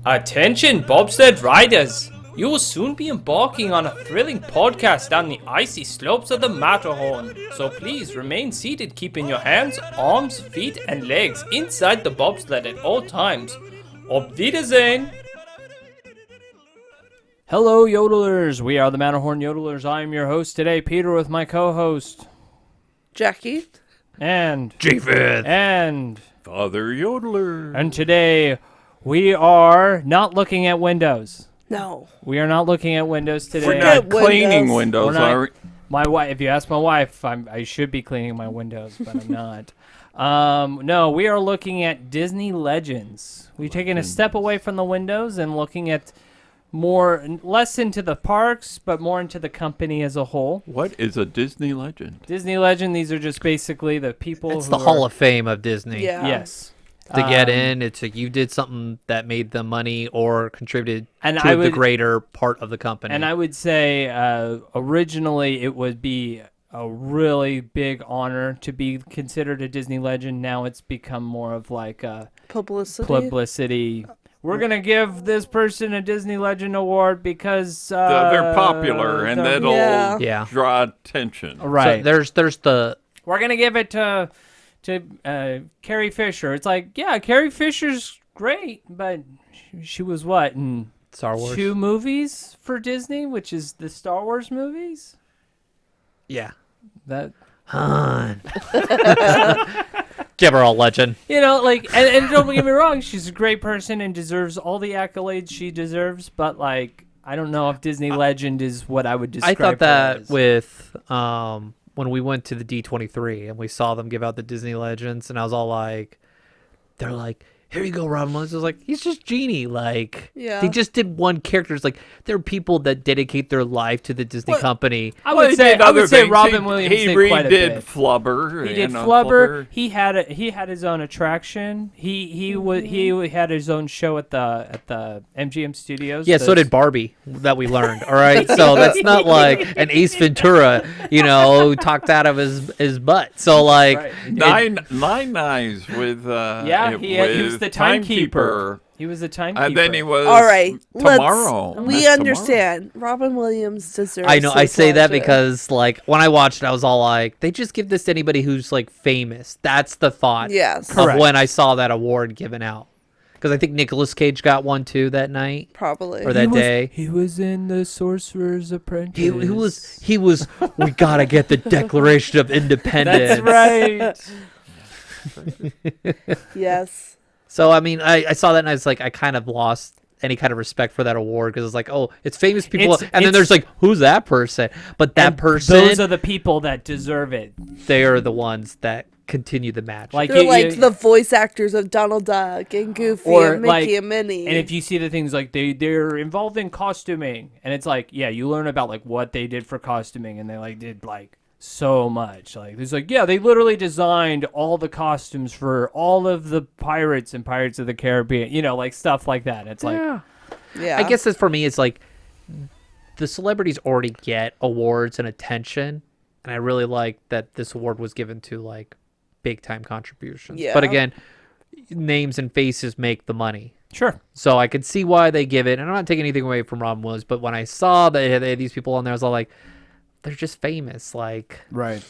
Attention bobsled riders! You will soon be embarking on a thrilling podcast down the icy slopes of the Matterhorn, so please remain seated, keeping your hands, arms, feet, and legs inside the bobsled at all times. Auf Wiedersehen! Hello, yodelers! We are the Matterhorn Yodelers. I am your host today, Peter, with my co-host, Jackie. and Japheth. and Father Yodeler. and today we are not looking at windows. No. We are not looking at windows today. We're Forget not cleaning windows. windows, We're not- are we? My wife. If you ask my wife, I should be cleaning my windows, but I'm not. No, we are looking at Disney Legends. We're taking a step away from the windows and looking at less into the parks, but more into the company as a whole. What is a Disney legend? Disney Legend. These are just basically the people. It's who the are, Hall of Fame of Disney. Yeah. Yes. To get in, it's like you did something that made them money or contributed And to I the would- greater part of the company. And I would say originally it would be a really big honor to be considered a Disney legend. Now it's become more of like a publicity. We're going to give this person a Disney Legend Award because They're popular, and they're- that'll Yeah. draw attention. Right. So there's the We're going to give it to Carrie Fisher. It's like, yeah, Carrie Fisher's great, but she was what, in Star Wars. 2 movies for Disney, which is the Star Wars movies? Yeah. That... Han. Give her a legend. You know, like, and don't get me wrong, she's a great person and deserves all the accolades she deserves, but, like, I don't know if Disney Legend is what I would describe I thought her that as. with when we went to the D23 and we saw them give out the Disney Legends, and I was all like, they're like, here you go, Robin Williams. I was like, he's just Genie. Like, Yeah. they just did one character. It's like, there are people that dedicate their life to the Disney company. I Well, would he say did other things. Robin Williams he did quite a redid bit. Flubber. He did you know, Flubber. He had his own attraction. He had his own show at the MGM Studios. Yeah, so did Barbie, that we learned. All right, so that's not like an Ace Ventura, talked out of his butt. So like, Right. Nine Knives with he was the timekeeper. He was the timekeeper. And then he was All right. tomorrow. We That's understand. Robin Williams deserves I know I his say that legend. because like when I watched it, I was all like, they just give this to anybody who's like famous. That's the thought. Yes. Of Correct. when I saw that award given out, because I think Nicolas Cage got one too that night Probably. or that day. He was in the Sorcerer's Apprentice. He was. We gotta get the Declaration of Independence. That's right. Yes. So I mean, I saw that and I was like, I kind of lost any kind of respect for that award because it's like, oh, it's famous people, and then there's like, who's that person? But that And person, those are the people that deserve it. they are the ones that continue the magic. Like They're you- like you- the voice actors of Donald Duck and Goofy Or, and Mickey like- and Minnie. And if you see the things like they're involved in costuming, and it's like, yeah, you learn about like what they did for costuming, and they like did like so much. Like there's like, yeah, they literally designed all the costumes for all of the pirates and Pirates of the Caribbean, like stuff like that. It's like, yeah. I guess that's for me. It's like the celebrities already get awards and attention, and I really like that this award was given to like big time contributions. Yeah. But again, names and faces make the money. sure. So I could see why they give it, and I'm not taking anything away from Robin Williams, but when I saw that they had these people on there, I was all like, they're just famous. Like, Right.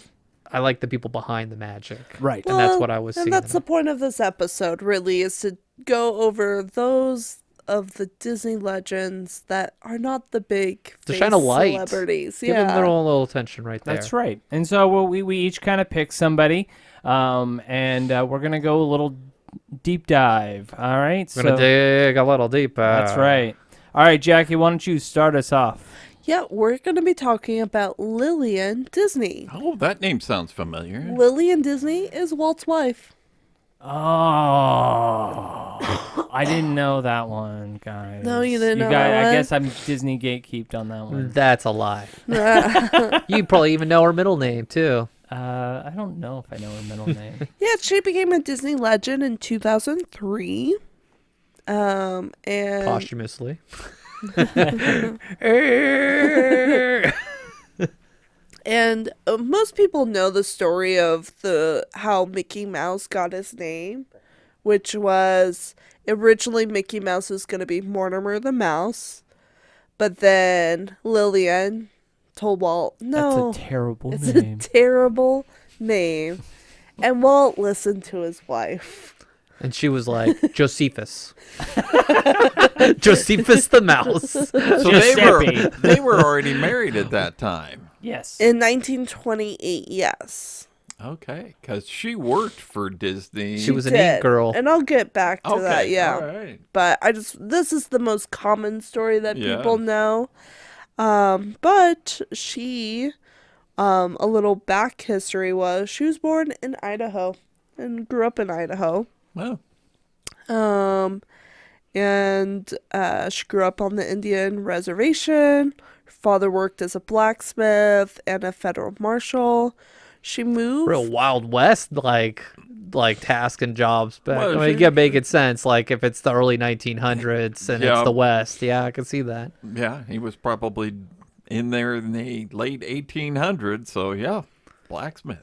I like the people behind the magic. Right. And that's what I was And seeing. that's the point of this episode, really, is to go over those of the Disney legends that are not the big To shine a face light. celebrities. Give them Yeah. their own little attention right there. That's right. And so we each kind of pick somebody, and we're gonna go a little deep dive. All right. We're gonna dig a little deeper. That's right. All right, Jackie, why don't you start us off? Yeah, we're going to be talking about Lillian Disney. Oh, that name sounds familiar. Lillian Disney is Walt's wife. Oh, I didn't know that one, guys. No, you didn't know guys, that I one? guess I'm Disney gatekeeped on that one. That's a lie. You probably even know her middle name too. I don't know if I know her middle name. Yeah, she became a Disney legend in 2003. And Posthumously. And most people know the story of how Mickey Mouse got his name, which was originally Mickey Mouse was going to be Mortimer the Mouse, but then Lillian told Walt, no, That's a terrible it's name. a terrible name. And Walt listened to his wife. And she was like, Josephus. Josephus the mouse. So Giuseppe. they were already married at that time. Yes. In 1928, yes. Okay, because she worked for Disney. She was an Did. ink girl. And I'll get back to that, yeah. All right. But this is the most common story that Yeah. people know. But she, a little back history was she was born in Idaho and grew up in Idaho. Well, And she grew up on the Indian reservation. Her father worked as a blacksmith and a federal marshal. She moved. Real Wild West like task and jobs back. Well, I mean, you she- gotta make it sense. Like if it's the early 1900s and Yeah. it's the West, yeah, I can see that. yeah, he was probably in there in the late 1800s. So yeah, blacksmith.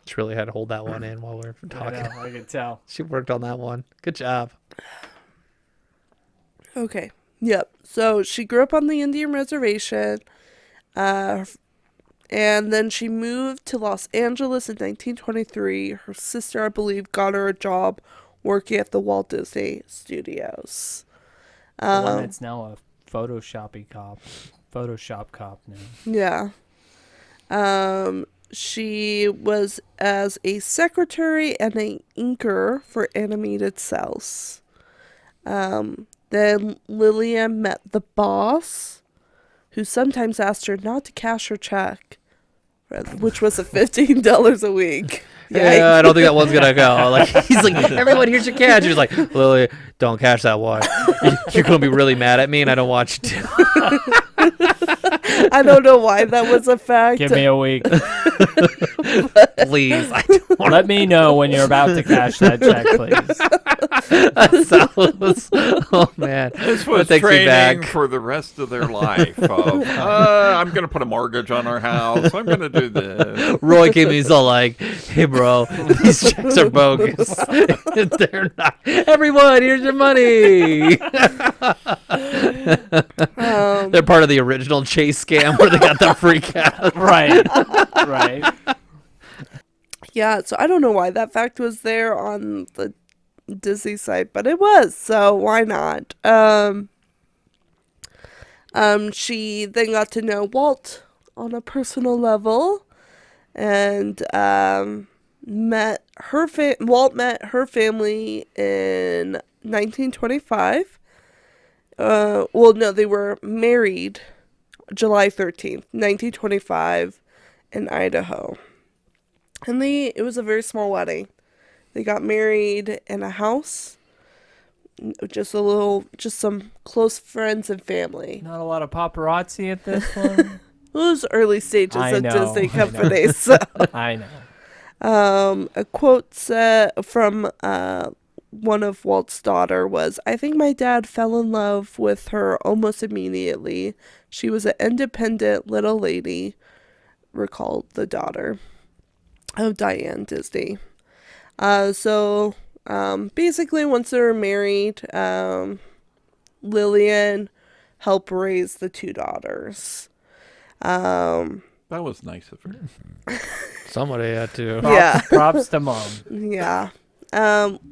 She really had to hold that one in while we were I talking. know, I can tell. She worked on that one. Good job. Okay. Yep. So she grew up on the Indian reservation. And then she moved to Los Angeles in 1923. Her sister, I believe, got her a job working at the Walt Disney Studios. The one that's now a Photoshop cop now. Yeah. She was as a secretary and an inker for animated cells. Then Lillian met the boss, who sometimes asked her not to cash her check, which was a $15 a week. Yeah, I don't think that one's gonna go. Like he's like, everyone, here's your cash. He's like, Lily, don't cash that one. You're gonna be really mad at me, and I don't want you to. I don't know why that was a fact. Give me a week. Please. I don't want Let me know when you're about to cash that check, please. that sounds. Oh man, This was that takes me training back. for the rest of their life. Of, I'm going to put a mortgage on our house. I'm going to do this. Roy came in, he's all like, "Hey, bro, these checks are bogus. They're not. Everyone, here's your money." They're part of the original Chase scam where they got the free cash. Right. Right. Yeah, so I don't know why that fact was there on the Disney site, but it was, so why not? She then got to know Walt on a personal level, and Walt met her family in 1925. Well, no, they were married July 13th, 1925 in Idaho. And it was a very small wedding. They got married in a house. Just some close friends and family. Not a lot of paparazzi at this one. It was early stages I of know, Disney I know. companies. So. I know. A quote from one of Walt's daughter was, "I think my dad fell in love with her almost immediately. She was an independent little lady," recalled the daughter of Diane Disney. So basically, once they were married, Lillian helped raise the two daughters. That was nice of her. Somebody had to. Yeah. Props to mom. Yeah.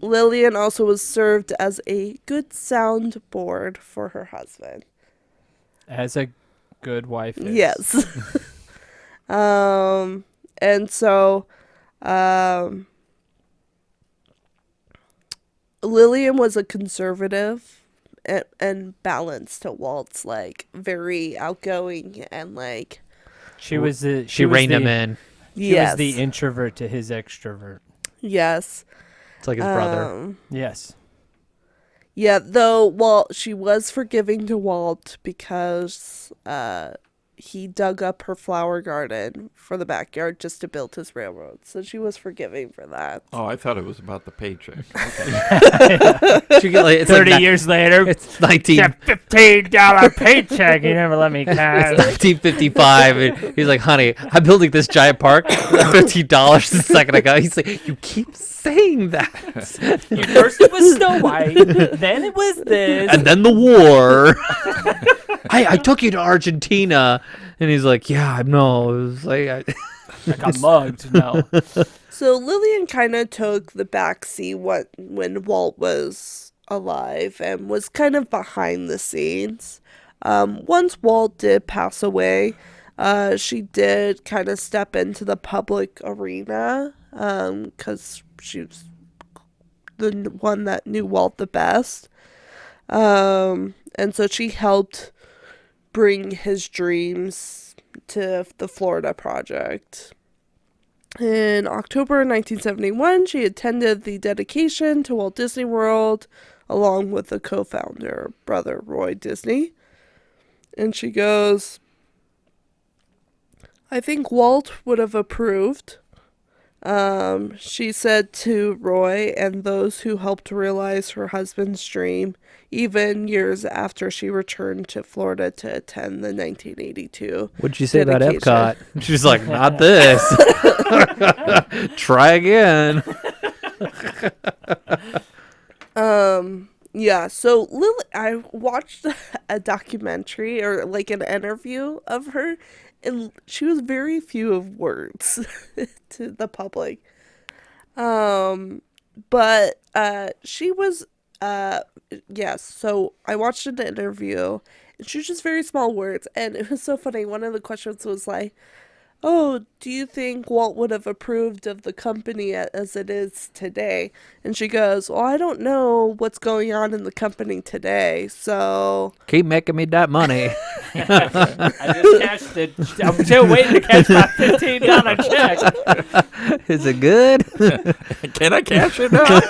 Lillian also was served as a good soundboard for her husband. As a good wife is. Yes. And so, Lillian was a conservative and balanced to Walt's, like, very outgoing and, like, She was the She was reined the, him in. She yes. was the introvert to his extrovert. Yes. It's like his brother. Yes. Yeah, though she was forgiving to Walt because he dug up her flower garden for the backyard just to build his railroad. So she was forgiving for that. Oh, I thought it was about the paycheck. She get like, it's 30 like years later, It's 19. it's a $15 paycheck. You never let me cash. 1955, and he's like, "Honey, I'm building this giant park. $15 a second ago." He's like, "You keep saying that." First it was Snow White, then it was this. And then the war. I took you to Argentina, and he's like, "Yeah, I know." It was like, I got mugged. No. So Lillian kind of took the backseat when Walt was alive and was kind of behind the scenes. Once Walt did pass away, she did kind of step into the public arena because she was the one that knew Walt the best. And so she helped bring his dreams to the Florida Project. In October 1971, she attended the dedication to Walt Disney World along with the co-founder, brother Roy Disney. And she goes, "I think Walt would have approved." She said to Roy and those who helped realize her husband's dream, even years after she returned to Florida to attend the 1982. "What'd you say about dedication. Epcot?" She's like, "Not this. Try again." Yeah, so I watched a documentary or like an interview of her, and she was very few of words to the public. But she was yes, so I watched an interview, and she was just very small words, and it was so funny. One of the questions was like, "Oh, do you think Walt would have approved of the company as it is today?" And she goes, "Well, I don't know what's going on in the company today, so..." Keep making me that money. I just cashed it. I'm still waiting to catch my $15 check. Is it good? Can I cash it now?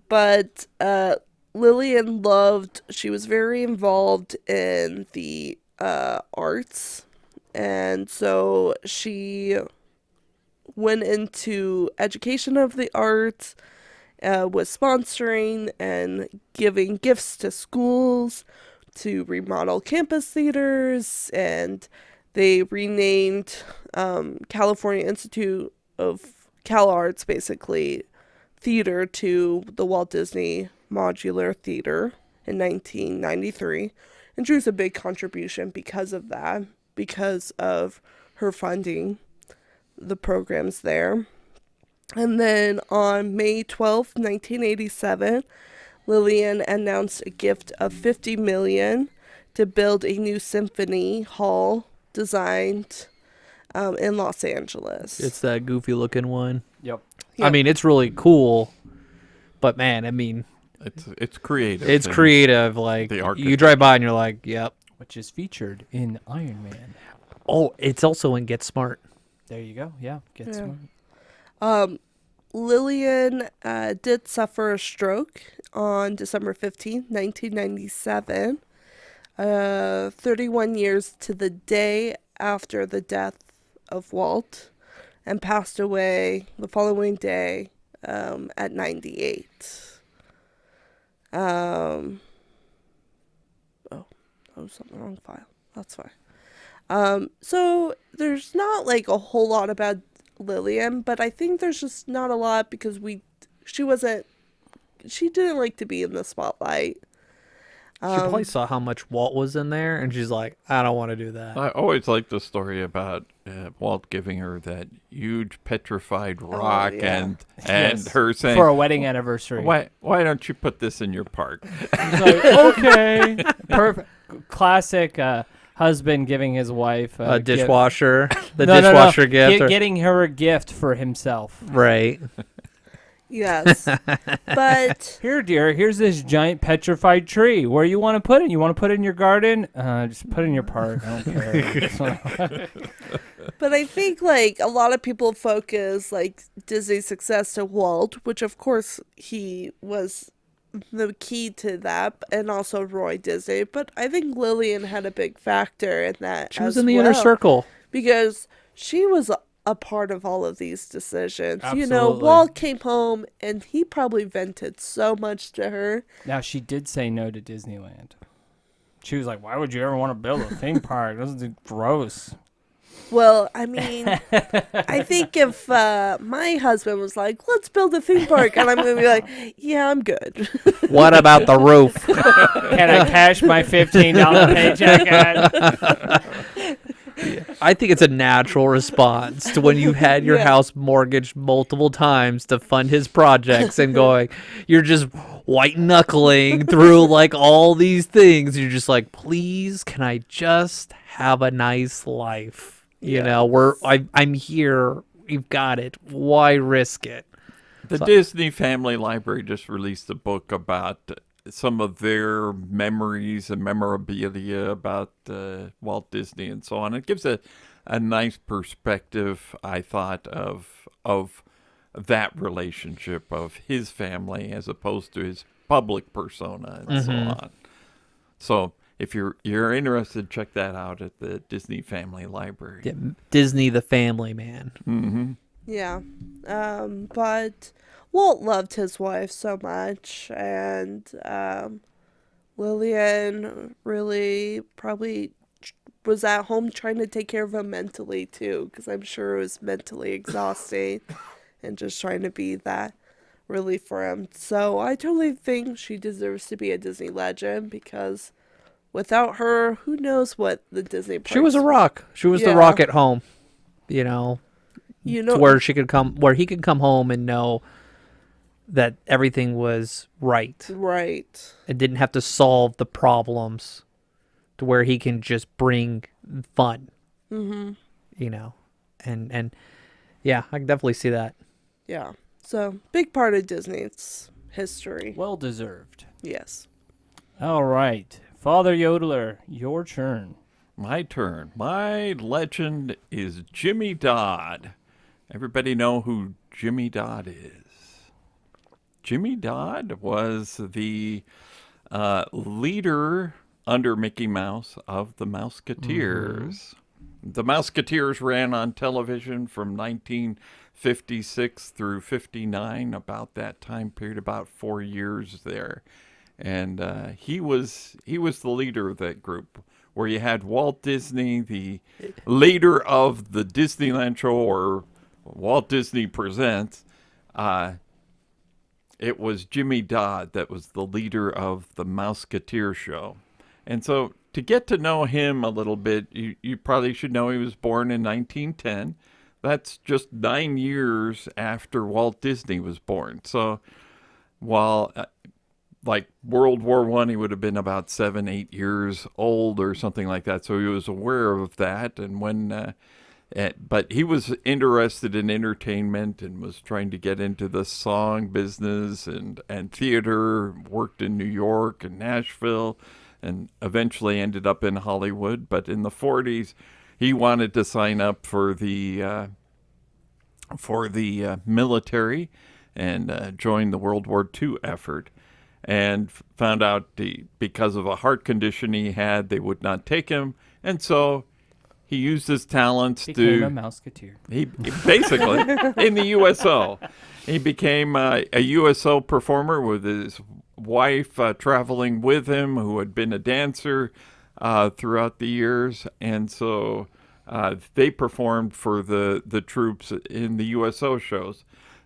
But Lillian she was very involved in the arts, and so she went into education of the arts, was sponsoring and giving gifts to schools to remodel campus theaters, and they renamed California Institute of CalArts, basically, theater to the Walt Disney Modular Theater in 1993. And she was a big contribution because of that, because of her funding the programs there. And then on May 12th, 1987, Lillian announced a gift of $50 million to build a new symphony hall designed in Los Angeles. It's that goofy looking one. Yep. I mean, it's really cool, but man, I mean, It's creative. it's and creative. Like, the you architect. drive by and you're like, "Yep." Which is featured in Iron Man. Oh, it's also in Get Smart. There you go. Yeah. Get Yeah. smart. Lillian did suffer a stroke on December 15th, 1997, 31 years to the day after the death of Walt, and passed away the following day at 98. Oh, that was on the wrong file. That's fine. So there's not like a whole lot about Lillian, but I think there's just not a lot because she didn't like to be in the spotlight. She probably saw how much Walt was in there, and she's like, "I don't want to do that." I always liked the story about Walt giving her that huge petrified rock yeah. and Yes. her saying, For a wedding anniversary. why don't you put this in your park? He's like, okay. Perfect. Classic husband giving his wife A gift. dishwasher, the No, no, no. dishwasher gift, or- Getting her a gift for himself. right? Yes. But Here, dear, here's this giant petrified tree. Where you want to put it? You want to put it in your garden? Just put it in your park. I don't care. But I think, like, a lot of people focus, like, Disney's success to Walt, which, of course, he was the key to that, and also Roy Disney. But I think Lillian had a big factor in that. She was as in the inner well, circle. because she was a part of all of these decisions. You know, Absolutely. Walt came home and he probably vented so much to her. Now, she did say no to Disneyland. She was like, why would you ever want to build a theme park? This is gross. Well, I mean, I think if my husband was like, let's build a theme park, and I'm going to be like, yeah, I'm good. What about the roof? Can I cash my $15 paycheck? I think it's a natural response to when you've had your Yeah. house mortgaged multiple times to fund his projects and going, you're just white knuckling through like all these things. You're just like, please, can I just have a nice life? You know, I'm here. You've got it. Why risk it? The Disney Family Library just released a book about some of their memories and memorabilia about Walt Disney and so on. It gives a nice perspective, I thought, of that relationship of his family as opposed to his public persona and so on. So if you're interested, check that out at the Disney Family Library. Yeah, Disney, the family man. Mm-hmm. Yeah. But Walt loved his wife so much, and Lillian really probably was at home trying to take care of him mentally too, because I'm sure it was mentally exhausting and just trying to be that relief for him. So I totally think she deserves to be a Disney legend, because without her, who knows what the Disney She was a parks- rock. She was the Yeah. rock at home. You know, You to know, where he could come home and know that everything was right. right. And didn't have to solve the problems, to where he can just bring fun. Mm-hmm. You know, and yeah, I can definitely see that. Yeah. So big part of Disney's history. Well deserved. Yes. All right. Father Yodeler, your turn. My turn. My legend is Jimmy Dodd. Everybody know who Jimmy Dodd is? Jimmy Dodd was the leader under Mickey Mouse of the Mouseketeers. The Mouseketeers ran on television from 1956 through 59, about that time period, about 4 years there. And he was the leader of that group, where you had Walt Disney, the leader of the Disneyland show, or Walt Disney Presents. It was Jimmy Dodd that was the leader of the Mouseketeer show. And so to get to know him a little bit, you probably should know he was born in 1910. That's just 9 years after Walt Disney was born. So while like World War I, he would have been about 7-8 years old or something like that. So he was aware of that. And when, but he was interested in entertainment and was trying to get into the song business and theater, worked in New York and Nashville, and eventually ended up in Hollywood. But in the 40s, he wanted to sign up for the military and join the World War II effort. And found out because of a heart condition he had, they would not take him. And so he used his talents Became to... a Mouseketeer. He basically, in the USO, he became a USO performer with his wife traveling with him, who had been a dancer throughout the years. And so they performed for the troops in the USO shows.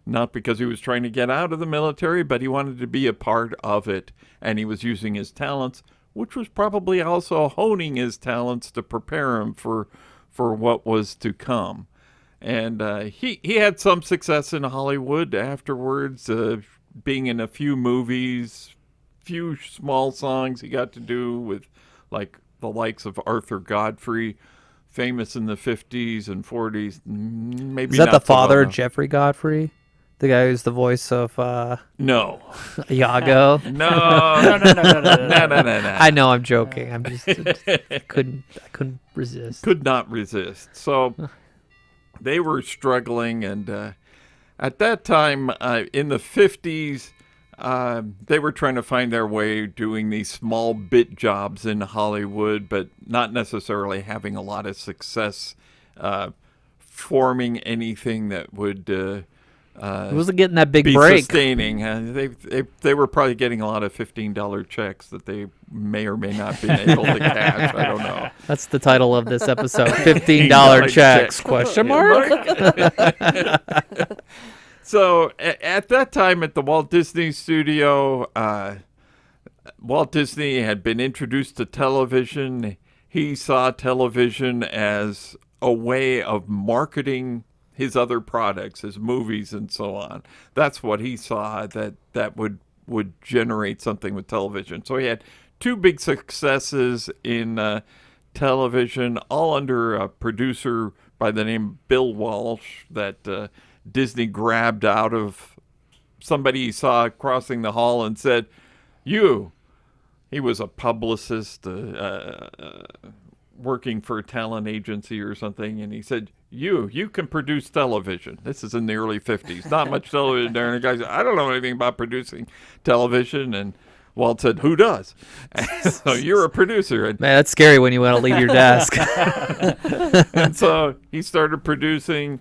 Not because he was trying to get out of the military, but he wanted to be a part of it. And he was using his talents, which was probably also honing his talents to prepare him for what was to come. And he had some success in Hollywood afterwards, being in a few movies, few small songs he got to do with like the likes of Arthur Godfrey, famous in the 50s and 40s. Maybe Is that not the so well father, known. Jeffrey Godfrey? The guy who's the voice of No. Iago? No. No. No. I know, I'm joking. I'm just I couldn't resist. Could not resist. So they were struggling, and at that time, in the 50s, they were trying to find their way doing these small bit jobs in Hollywood, but not necessarily having a lot of success forming anything that would It wasn't getting that big be break. sustaining. They were probably getting a lot of $15 checks that they may or may not be able to cash. I don't know. That's the title of this episode. $15 $15 checks? check. Question mark. So at that time at the Walt Disney Studio, Walt Disney had been introduced to television. He saw television as a way of marketing his other products, his movies and so on. That's what he saw that would generate something with television. So he had two big successes in television, all under a producer by the name Bill Walsh that Disney grabbed out of somebody he saw crossing the hall and said, "You." He was a publicist working for a talent agency or something, and he said, You can produce television." This is in the early 50s. Not much television there. And the guy said, "I don't know anything about producing television." And Walt said, "Who does?" And so you're a producer. And Man, that's scary when you want to leave your desk. and so he started producing.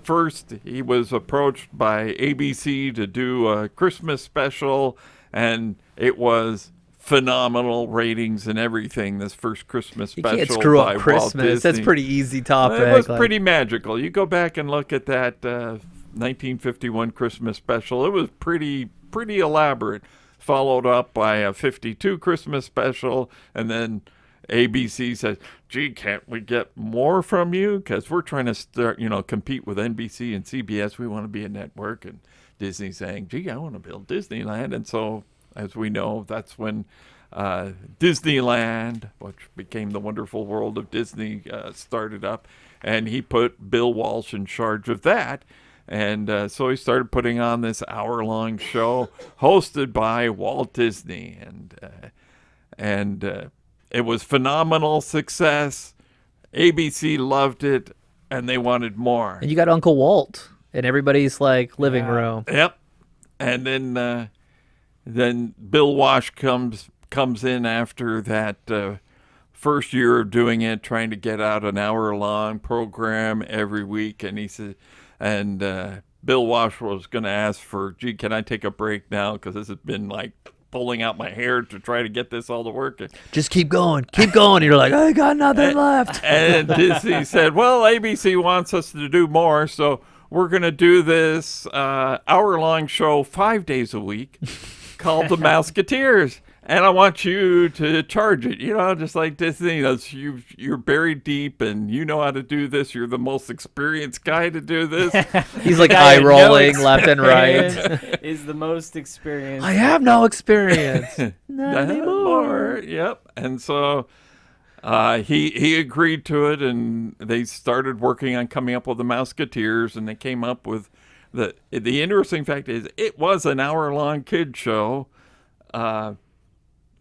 First, he was approached by ABC to do a Christmas special, and it was phenomenal ratings and everything. This first Christmas You special can't screw by up Christmas. Walt That's Disney. pretty easy topic. It was like- pretty magical. You go back and look at that 1951 Christmas special. It was pretty elaborate. Followed up by a 52 Christmas special, and then ABC says, "Gee, can't we get more from you? Because we're trying to start, compete with NBC and CBS. We want to be a network." And Disney's saying, "Gee, I want to build Disneyland." And so, as we know, that's when Disneyland, which became the Wonderful World of Disney, started up. And he put Bill Walsh in charge of that. And so he started putting on this hour-long show hosted by Walt Disney. And it was phenomenal success. ABC loved it, and they wanted more. And you got Uncle Walt in everybody's like living Yeah. room. Yep. And then Bill Walsh comes in after that first year of doing it, trying to get out an hour-long program every week. And he said, Bill Walsh was going to ask for, "Gee, can I take a break now? Because this has been like pulling out my hair to try to get this all to work." Just keep going. Keep going. You're like, I got nothing left. And Disney said, "Well, ABC wants us to do more, so we're going to do this hour-long show 5 days a week called The Mouseketeers. And I want you to charge it, just like Disney. You're buried deep, and you know how to do this. You're the most experienced guy to do this." He's like Guy eye with no rolling left and right. experience is the most experienced. I have no experience. Not More. Yep. And so he agreed to it, and they started working on coming up with the Mouseketeers, and they came up with the interesting fact is it was an hour-long kid show.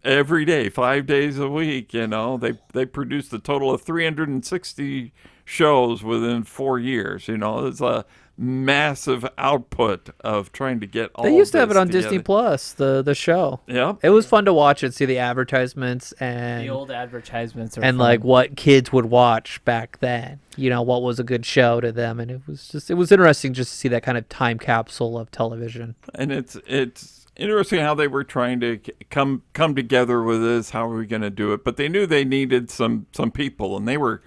Every day, 5 days a week, they produced a total of 360 shows within 4 years. It's a massive output of trying to get all. They used to have it this on together. Disney Plus, the show. Yep. It was fun to watch it, see the advertisements The and old advertisements are and fun. like what kids would watch back then. What was a good show to them, and it was interesting just to see that kind of time capsule of television. And it's interesting how they were trying to come together with this. How are we going to do it? But they knew they needed some people, and they were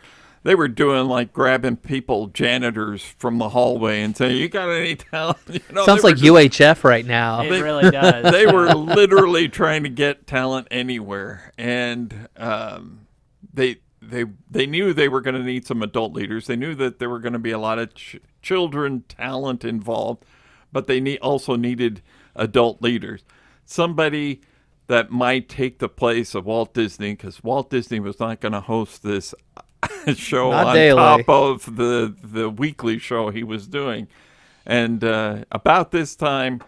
doing like grabbing people, janitors from the hallway, and saying, "You got any talent?" Sounds like UHF right now. It really does. They were literally trying to get talent anywhere, and they knew they were going to need some adult leaders. They knew that there were going to be a lot of children talent involved, but they also needed adult leaders, somebody that might take the place of Walt Disney, because Walt Disney was not going to host this show Not on daily. top of the weekly show he was doing. And about this time,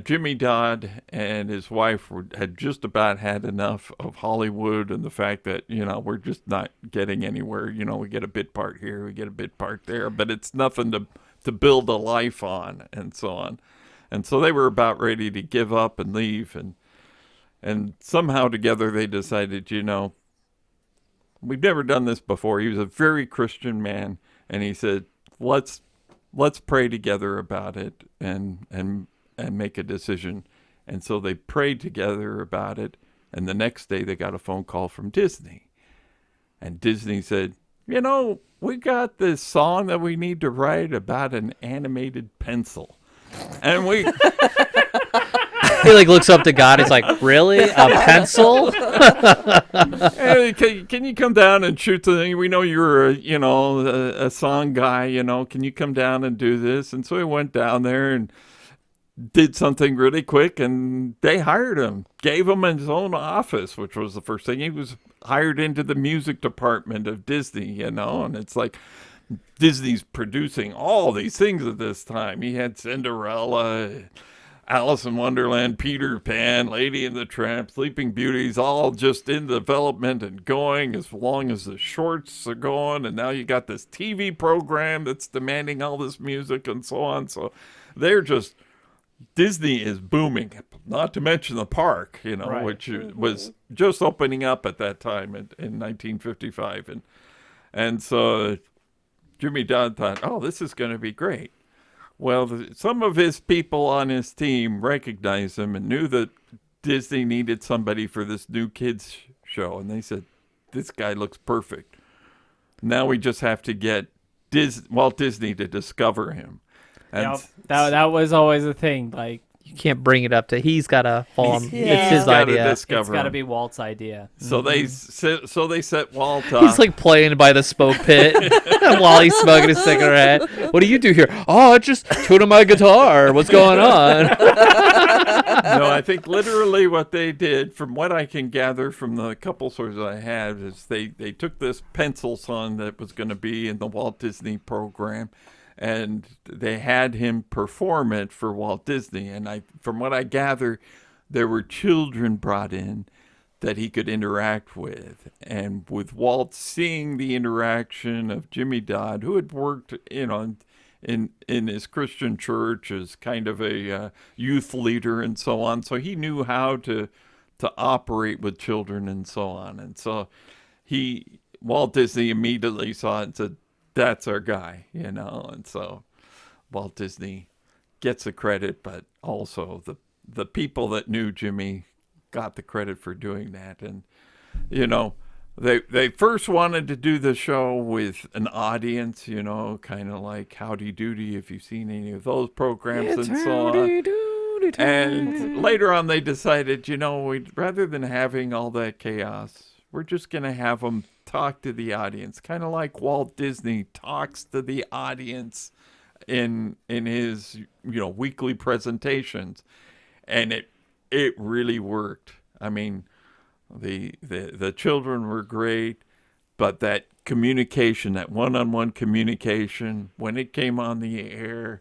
Jimmy Dodd and his wife had just about had enough of Hollywood and the fact that, we're just not getting anywhere. We get a bit part here, we get a bit part there, but it's nothing to build a life on and so on. And so they were about ready to give up and leave. And somehow together they decided, we've never done this before. He was a very Christian man. And he said, let's pray together about it and make a decision. And so they prayed together about it. And the next day they got a phone call from Disney. And Disney said, we got this song that we need to write about an animated pencil. And we... He like looks up to God. He's like, really? A pencil? Hey, can you come down and shoot the thing? We know you're a song guy, Can you come down and do this? And so he went down there and did something really quick, and they hired him, gave him his own office, which was the first thing. He was hired into the music department of Disney, and it's like Disney's producing all these things at this time. He had Cinderella, Alice in Wonderland, Peter Pan, Lady and the Tramp, Sleeping Beauties, all just in development and going as long as the shorts are going. And now you got this TV program that's demanding all this music and so on. So Disney is booming, not to mention the park, Right. which was just opening up at that time in 1955. And so Jimmy Dodd thought, oh, this is going to be great. Well, some of his people on his team recognized him and knew that Disney needed somebody for this new kids show. And they said, this guy looks perfect. Now we just have to get Walt Disney to discover him. And Yep. That was always a thing. Like, You can't bring it up to. He's got to fall on. Yeah. It's his gotta idea. it's discover got to him. be Walt's idea. So they set Walt up. He's like playing by the smoke pit while he's smoking a cigarette. What do you do here? Oh, just tuning my guitar. What's going on? No, I think literally what they did, from what I can gather from the couple sources I have, is they took this pencil song that was going to be in the Walt Disney program, and they had him perform it for Walt Disney. And from what I gather, there were children brought in that he could interact with. And with Walt seeing the interaction of Jimmy Dodd, who had worked, in his Christian church as kind of a youth leader and so on, so he knew how to operate with children and so on. And so Walt Disney immediately saw it and said, that's our guy, and so Walt Disney gets the credit, but also the people that knew Jimmy got the credit for doing that. And they first wanted to do the show with an audience, kind of like Howdy Doody, if you've seen any of those programs and so on. And later on they decided, rather than having all that chaos, we're just going to have them talk to the audience, kind of like Walt Disney talks to the audience in his weekly presentations. And it really worked. I mean, the children were great, but that communication, that one-on-one communication, when it came on the air,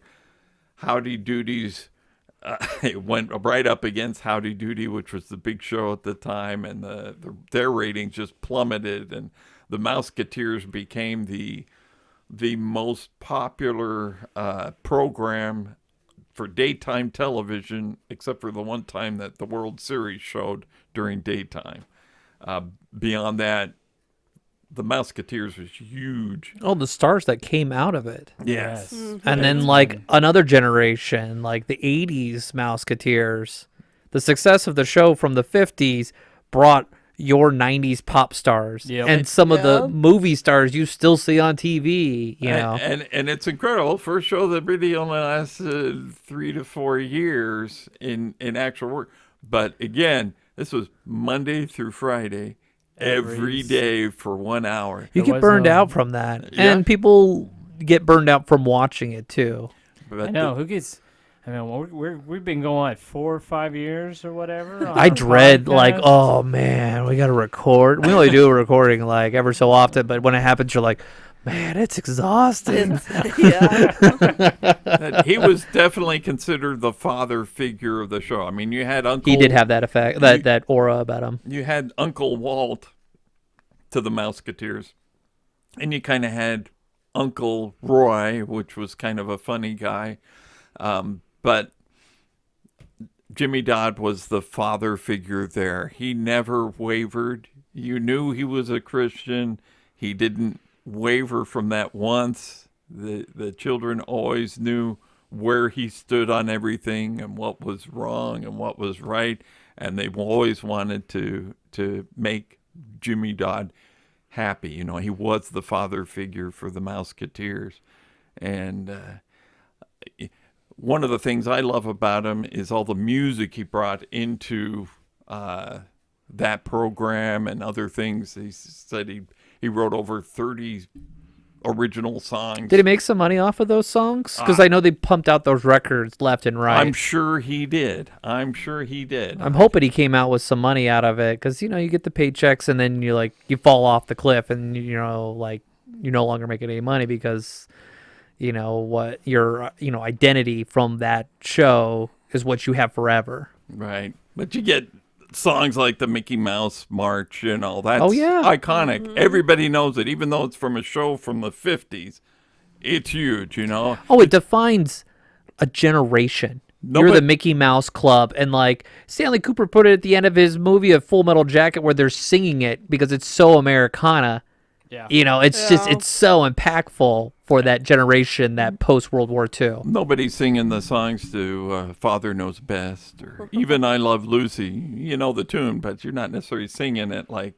Howdy Doody's it went right up against Howdy Doody, which was the big show at the time, and their ratings just plummeted, and the Mouseketeers became the most popular program for daytime television, except for the one time that the World Series showed during daytime. Beyond that, the Mouseketeers was huge. Oh, the stars that came out of it. Yes. And then like another generation, like the 80s Mouseketeers. The success of the show from the 50s brought your 90s pop stars. Yep. And some of the Yeah. movie stars you still see on TV, And it's incredible. First show that really only lasted 3 to 4 years in actual work. But again, this was Monday through Friday, every day for 1 hour. You It get was, burned out from that. Yeah. And people get burned out from watching it too. But I know. Who gets... I mean, we've been going, 4 or 5 years or whatever. on I our dread like, podcast. oh man, we got to record. We only do a recording like ever so often, but when it happens, you're like, man, it's exhausting. Yeah. he was definitely considered the father figure of the show. I mean, you had Uncle... He did have that effect, that aura about him. You had Uncle Walt to the Mouseketeers, and you kind of had Uncle Roy, which was kind of a funny guy. But Jimmy Dodd was the father figure there. He never wavered. You knew he was a Christian. He didn't waver from that once. The children always knew where he stood on everything and what was wrong and what was right, and they always wanted to make Jimmy Dodd happy. You know, he was the father figure for the Mouseketeers, and one of the things I love about him is all the music he brought into that program and other things. He said he wrote over 30 original songs. Did he make some money off of those songs? Because I know they pumped out those records left and right. I'm sure he did. I'm hoping he came out with some money out of it, because you get the paychecks and then you fall off the cliff and you're no longer making any money because what your identity from that show is what you have forever. Right, but you get songs like the Mickey Mouse March, that's iconic. Mm-hmm. Everybody knows it, even though it's from a show from the 50s. It's huge, Oh, it defines a generation. You're the Mickey Mouse Club, and Stanley Cooper put it at the end of his movie of Full Metal Jacket where they're singing it because it's so Americana. Yeah. It's so impactful for that generation, that post-World War II. Nobody's singing the songs to Father Knows Best or even I Love Lucy. You know the tune, but you're not necessarily singing it like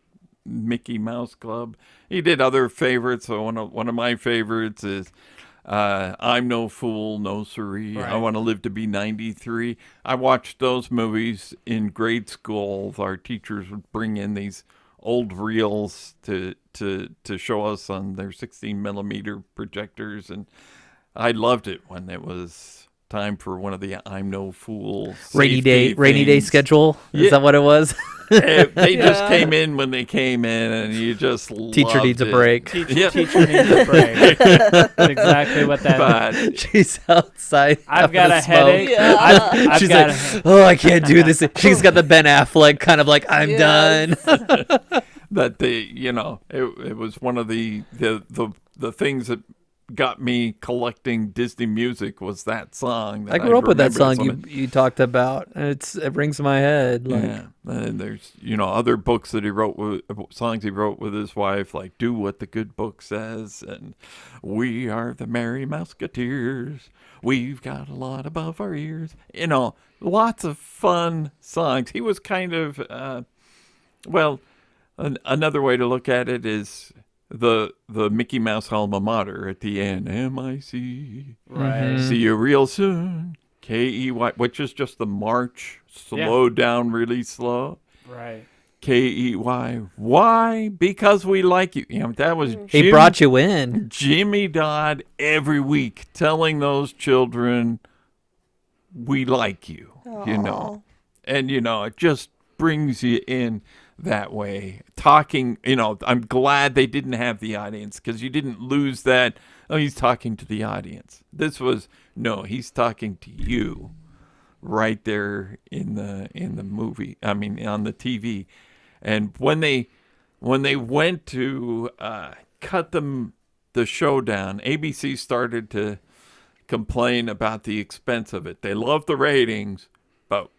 Mickey Mouse Club. He did other favorites. So one of my favorites is I'm No Fool, No Siree. Right. I Want to Live to Be 93. I watched those movies in grade school. Our teachers would bring in these old reels to show us on their 16 millimeter projectors, and I loved it when it was time for one of the I'm No Fool rainy day schedule. Is that what it was? They just came in when they came in, and you just teacher needs a break. Teacher needs a break. That's exactly what that is. She's outside. I've got a headache. Yeah. She's like, I can't do this. She's got the Ben Affleck kind of I'm done. That it was one of the things that got me collecting Disney music was that song. I grew up with that song you talked about. It rings in my head. Yeah, and there's other books that he wrote songs he wrote with his wife, like "Do What the Good Book Says" and "We Are the Merry Mouseketeers. We've got a lot above our ears." Lots of fun songs. He was kind of another way to look at it is the Mickey Mouse alma mater at the end. M-I-C. Right. See you real soon. K-E-Y, which is just the march, slow down, really slow. Right. K-E-Y. Why? Because we like you. That was he brought you in. Jimmy Dodd every week telling those children, we like you. Aww. And it just brings you in that way. Talking, I'm glad they didn't have the audience, because you didn't lose that. Oh, he's talking to the audience. This was he's talking to you right there in the movie. I mean, on the TV. And when they went to cut the show down, ABC started to complain about the expense of it. They loved the ratings, but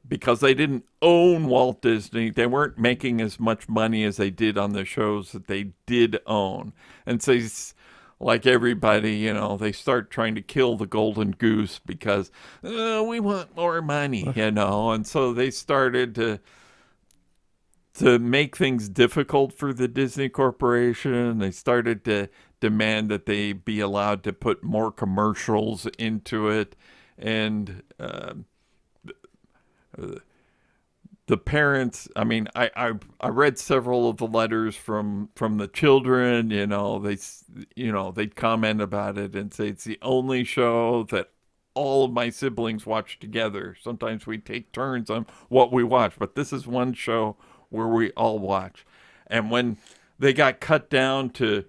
because they didn't own Walt Disney, they weren't making as much money as they did on the shows that they did own. And so, like everybody, they start trying to kill the golden goose because we want more money, And so they started to make things difficult for the Disney Corporation. They started to demand that they be allowed to put more commercials into it, and the parents, I mean, I read several of the letters from the children. They'd comment about it and say it's the only show that all of my siblings watch together. Sometimes we take turns on what we watch, but this is one show where we all watch. And when they got cut down to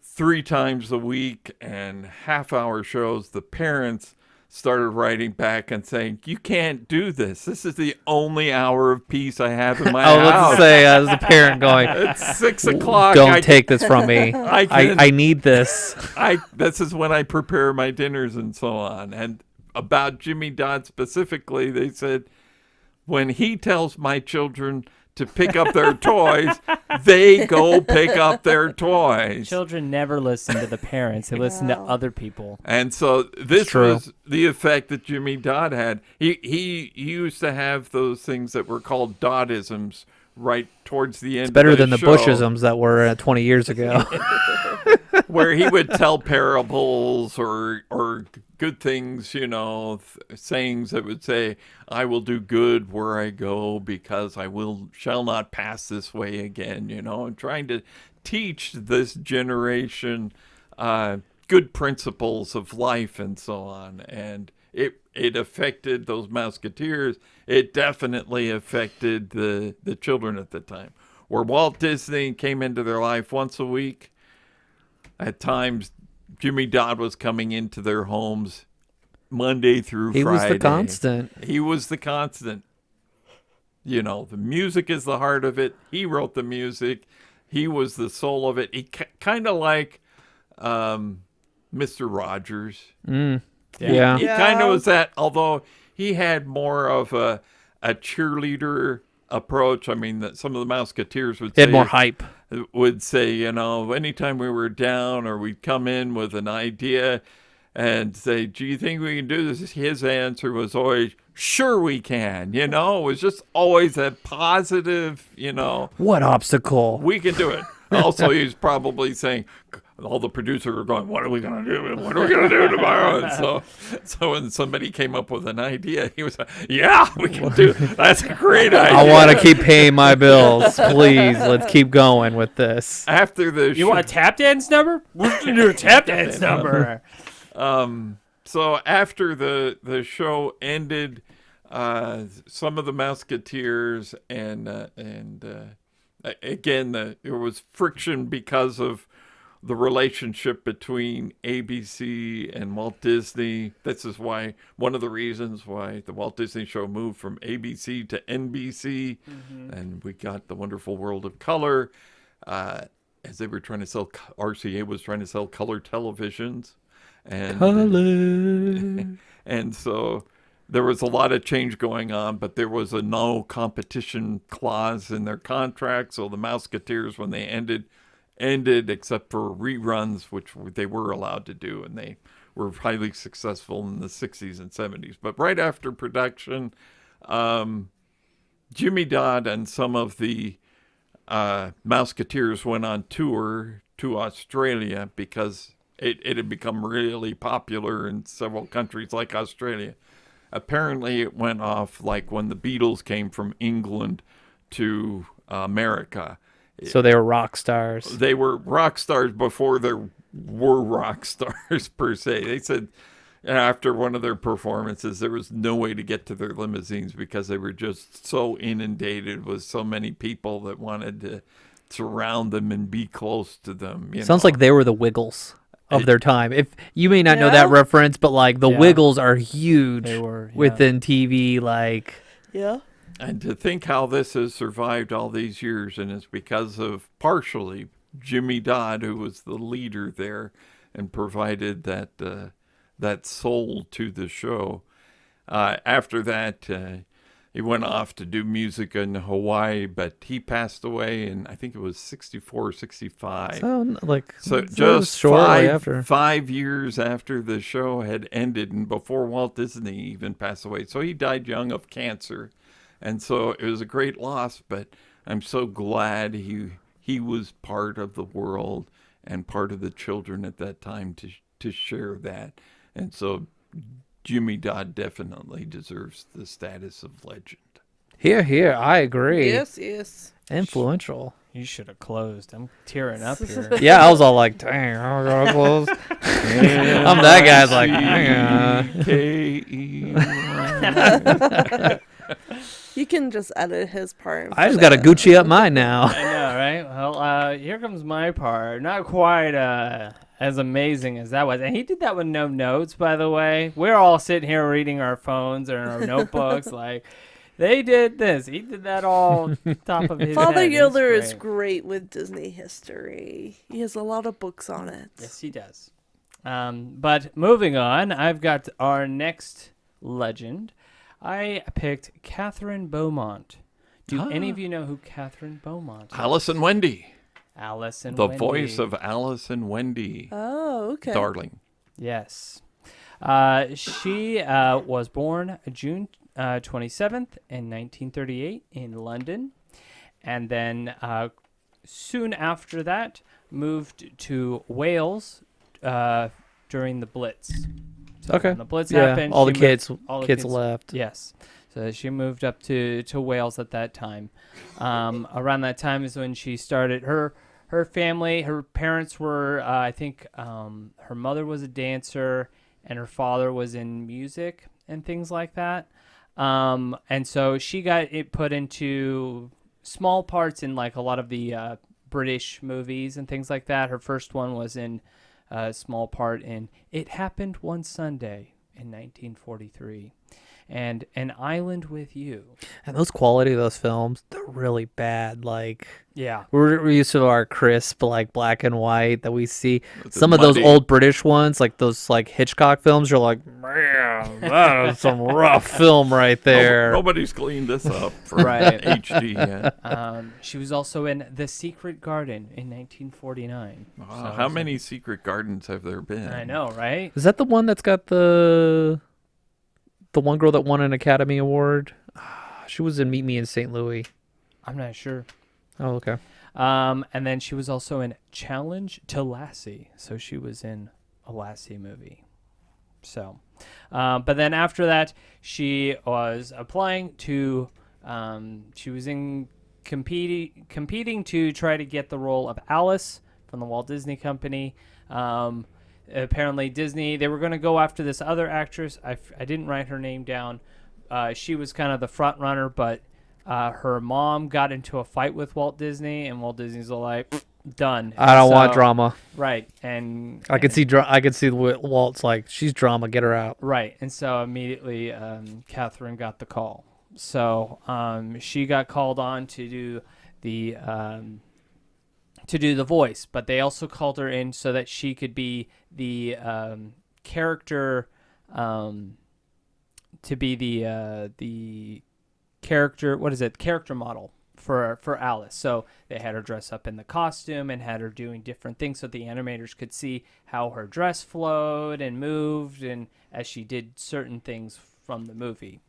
3 times a week and half-hour shows, the parents started writing back and saying, you can't do this. This is the only hour of peace I have in my house. Let's say, as a parent going, it's 6 o'clock. Don't take this from me. I need this. This is when I prepare my dinners and so on. And about Jimmy Dodd specifically, they said, when he tells my children to pick up their toys, they go pick up their toys. Children never listen to the parents; they listen to Wow. other people. And so this true. was the effect that Jimmy Dodd had. He used to have those things that were called Doddisms right towards the end. It's better of than the show, Bushisms that were 20 years ago. where he would tell parables or good things, sayings that would say, "I will do good where I go because I shall not pass this way again," and trying to teach this generation good principles of life and so on. And it affected those Mouseketeers. It definitely affected the children at the time. Where Walt Disney came into their life once a week, at times Jimmy Dodd was coming into their homes Monday through He Friday. was the constant. He was the constant. The music is the heart of it. He wrote the music. He was the soul of it. He kind of like Mr. Rogers. Yeah. He kind of was that, although he had more of a cheerleader approach. I mean, that some of the Mouseketeers would He had say, more hype. anytime we were down or we'd come in with an idea and say, "Do you think we can do this?" His answer was always, "Sure we can." It was just always a positive, What obstacle? we can do it. Also, he's probably saying, all the producers are going, "What are we going to do? What are we going to do tomorrow?" And so when somebody came up with an idea, he was like, "Yeah, we can do. That's a great idea." I want to keep paying my bills. Please, let's keep going with this. After the You want a tap dance number? We're gonna do a tap dance number. So after the show ended, some of the Mouseketeers and again there was friction because of the relationship between ABC and Walt Disney. This is why one of the reasons why the Walt Disney Show moved from ABC to NBC, and we got The Wonderful World of Color, as they were trying to sell. RCA was trying to sell color televisions, and Color. and so there was a lot of change going on, but there was a no competition clause in their contract. So the Mouseketeers, when they ended except for reruns, which they were allowed to do, and they were highly successful in the 60s and 70s. But right after production, Jimmy Dodd and some of the Mouseketeers went on tour to Australia because it had become really popular in several countries like Australia. Apparently it went off like when the Beatles came from England to America. So they were rock stars. They were rock stars before there were rock stars per se. They said after one of their performances, there was no way to get to their limousines because they were just so inundated with so many people that wanted to surround them and be close to them. Sounds like they were the Wiggles of their time. If you may not know Yeah. that reference, but like the Yeah. Wiggles are huge They were, yeah. within TV. Like, Yeah. And to think how this has survived all these years, and it's because of partially Jimmy Dodd, who was the leader there and provided that soul to the show. After that, he went off to do music in Hawaii, but he passed away in, I think it was 64, 65. so Just shortly after. 5 years after the show had ended and before Walt Disney even passed away. So he died young of cancer. And so it was a great loss, but I'm so glad he was part of the world and part of the children at that time to share that. And so Jimmy Dodd definitely deserves the status of legend. Here, I agree. Yes. Influential. You should have closed. I'm tearing up here. Yeah, I was all like, dang, I'm gonna close. I'm that guy's like, dang. K-E-Y. You can just edit his part. and I just put got to it- Gucci up mine now. I know, right? Well, here comes my part. Not quite as amazing as that was. And he did that with no notes, by the way. We're all sitting here reading our phones or our notebooks. Like, they did this. He did that all top of his Father head. It's Yoder is great. great with Disney history. He has a lot of books on it. Yes, he does. But moving on, I've got our next legend. I picked Catherine Beaumont. Do any of you know who Catherine Beaumont is? Alice and Wendy. Alice and The Wendy. voice of Alice and Wendy. Oh, okay. Darling. Yes. She was born June 27th in 1938 in London. And then soon after that, moved to Wales during the Blitz. So Okay. when the Blitz Yeah, happened, all she the moved- kids left. Yes. So she moved up to Wales at that time. Around that time is when she started her family. Her parents were, I think, her mother was a dancer and her father was in music and things like that. And so she got it put into small parts in like a lot of the British movies and things like that. Her first one was in a small part in It Happened One Sunday in 1943. And An Island with You. And those quality of those films, they're really bad. Like Yeah. we're used to our crisp, like black and white that we see. It's Some of those muddy. old British ones, like those like Hitchcock films, you're like, man, that is some rough film right there. Nobody's cleaned this up for Right. HD yet. She was also in The Secret Garden in 1949. Wow, So how it's many secret gardens have there been? I know, right? Is that the one that's got the one girl that won an Academy Award? She was in Meet Me in St. Louis. I'm not sure. Oh, okay. And then she was also in Challenge to Lassie. So she was in a Lassie movie. So, but then after that, she was applying to, she was in competing to try to get the role of Alice from the Walt Disney Company. Apparently Disney, they were going to go after this other actress. I didn't write her name down. She was kind of the front runner, but her mom got into a fight with Walt Disney, and Walt Disney's like, done. I don't want So- drama. Right, and I could see Walt's like, she's drama, get her out. right, and so immediately Catherine got the call. So she got called on to do the voice, but they also called her in so that she could be the character, to be the character. What is it? Character model for Alice. So they had her dress up in the costume and had her doing different things so the animators could see how her dress flowed and moved, and as she did certain things from the movie.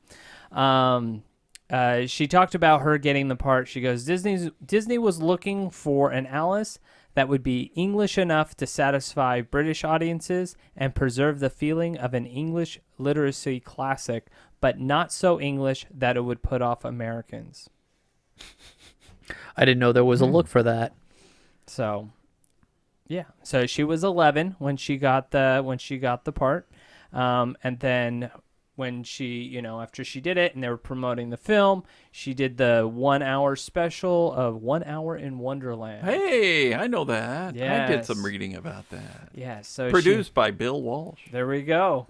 She talked about her getting the part. She goes, Disney was looking for an Alice that would be English enough to satisfy British audiences and preserve the feeling of an English literacy classic, but not so English that it would put off Americans. I didn't know there was a look for that. So, yeah. So she was 11 when she got the part, and then when she, after she did it and they were promoting the film, she did the 1 hour special of 1 Hour in Wonderland. Hey, I know that. I did some Yes. reading about that. Yeah. So Produced by Bill Walsh. There we go.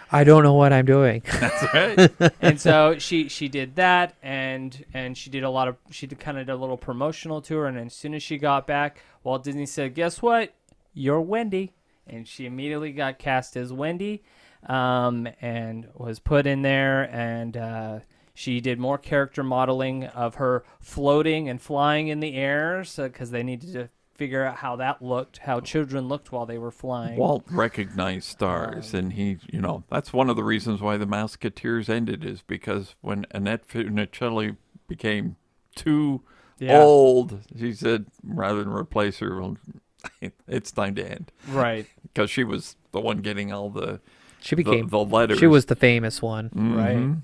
I don't know what I'm doing. That's right. And so she did that, and she did kind of did a little promotional tour, and as soon as she got back, Walt Disney said, "Guess what? You're Wendy," and she immediately got cast as Wendy, and was put in there, and she did more character modeling of her floating and flying in the air, because they needed to figure out how that looked, how children looked while they were flying. Walt recognized stars, and he, that's one of the reasons why the Mouseketeers ended, is because when Annette Funicelli became too Yeah. old, he said, rather than replace her, well, it's time to end. Right. Because she was the one getting all the She became. the letters. She was the famous one. Mhm. Right.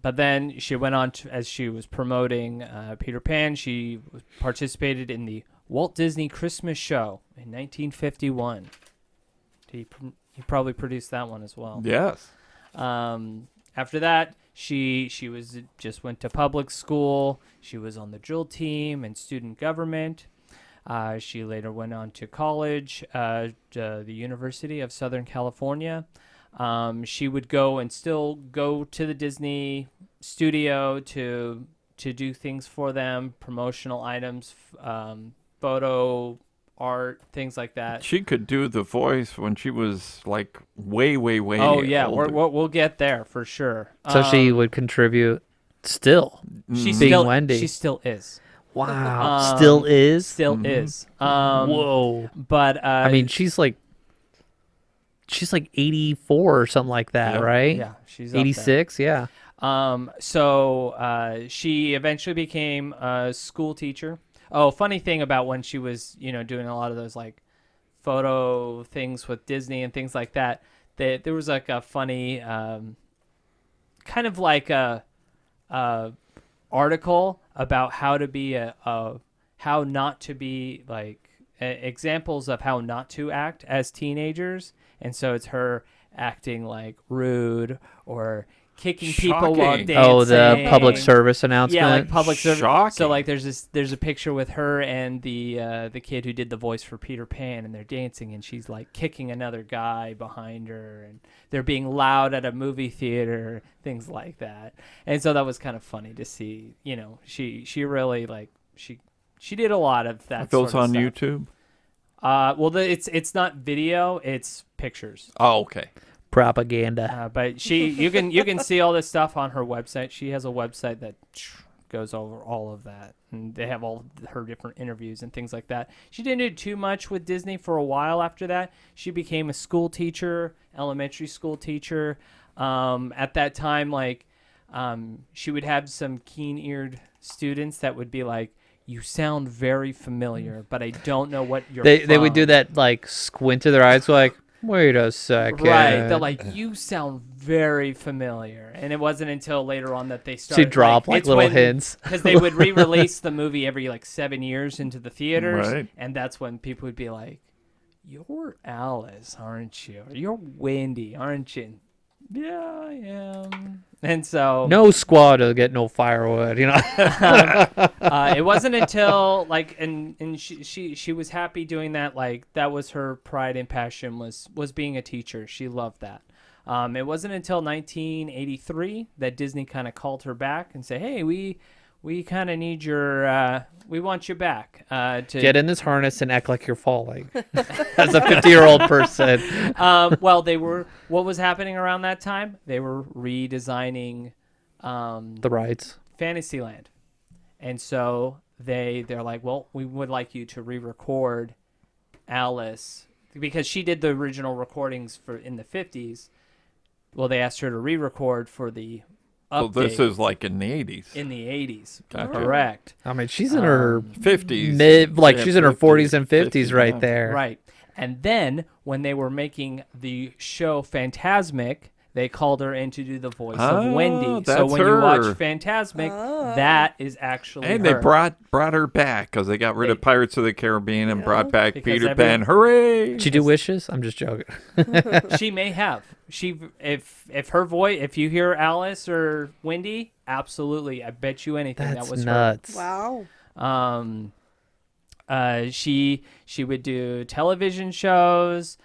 But then she went on to, as she was promoting Peter Pan, she participated in the Walt Disney Christmas Show in 1951. He probably produced that one as well. Yes. After that, she went to public school. She was on the drill team and student government. She later went on to college, the University of Southern California. She would still go to the Disney studio to do things for them, promotional items, photo art, things like that. She could do the voice when she was like way, way, way. Oh yeah, older. we'll get there for sure. So she would contribute still. She being still Wendy. She still is. Wow. Still is? Still is. Whoa. But I mean, she's like 84 or something like that, Yeah. right? yeah, she's up there. 86, yeah. So she eventually became a school teacher. Oh, funny thing about when she was, doing a lot of those like photo things with Disney and things like that, that there was like a funny, kind of like a article about how to be how not to be like examples of how not to act as teenagers. And so it's her acting like rude or kicking people while Shocking. dancing. Oh, the public service announcement. Yeah, like public service. Shocking. So like there's a picture with her and the kid who did the voice for Peter Pan, and they're dancing, and she's like kicking another guy behind her, and they're being loud at a movie theater, things like that. And so that was kind of funny to see. She really like she did a lot of that. Are those sort of on stuff. YouTube? Well, it's not video, it's pictures. Oh, okay. Propaganda. But you can see all this stuff on her website. She has a website that goes over all of that, and they have all her different interviews and things like that. She didn't do too much with Disney for a while after that. She became a school teacher, elementary school teacher. At that time, she would have some keen-eared students that would be like, "You sound very familiar, but I don't know what you're They would from." do that, like, squint to their eyes, like, wait a second. Right, they're like, "You sound very familiar," and it wasn't until later on that they started. She'd drop, like, it's little when- hints. because they would re-release the movie every 7 years into the theaters, Right. and that's when people would be like, "You're Alice, aren't you? You're Wendy, aren't you?" Yeah, I am. And so No squad will get no firewood, it wasn't until and she was happy doing that. Like that was her pride and passion was being a teacher. She loved that. It wasn't until 1983 that Disney kind of called her back and said, "Hey, we kind of need we want you back to Get in this harness and act like you're falling as a 50-year-old person. well, what was happening around that time? They were redesigning The rights. Fantasyland. And so they're like, "Well, we would like you to re-record Alice," because she did the original recordings in the 50s. Well, they asked her to re-record for the So update this is like in the 80s. in the 80s. Gotcha. Correct. I mean, she's in her 50s. she's in her 40s and 50s right yeah. there. Right. And then when they were making the show Fantasmic, they called her in to do the voice of Wendy. So that's when you watch her. Fantasmic, that is actually And her. they brought her back because they got rid of Pirates of the Caribbean and brought back Because Peter every- Pan. Hooray! Did she do wishes? I'm just joking. She may have. If her voice, if you hear Alice or Wendy, absolutely, I bet you anything That's that was nuts. Wow. her. She would do television shows.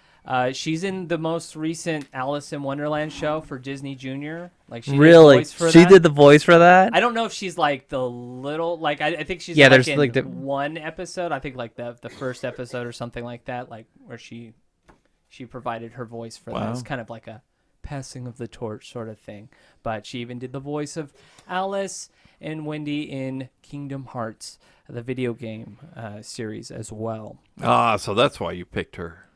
She's in the most recent Alice in Wonderland show for Disney Junior. Like she did the Really? voice for She that. did the voice for that? I don't know if she's like the little I think she's Yeah, like there's, in like, the- one episode. I think like the first episode or something like that, like where she provided her voice for that. Wow. It's kind of like a passing of the torch sort of thing. But she even did the voice of Alice and Wendy in Kingdom Hearts, the video game series as well. So that's why you picked her.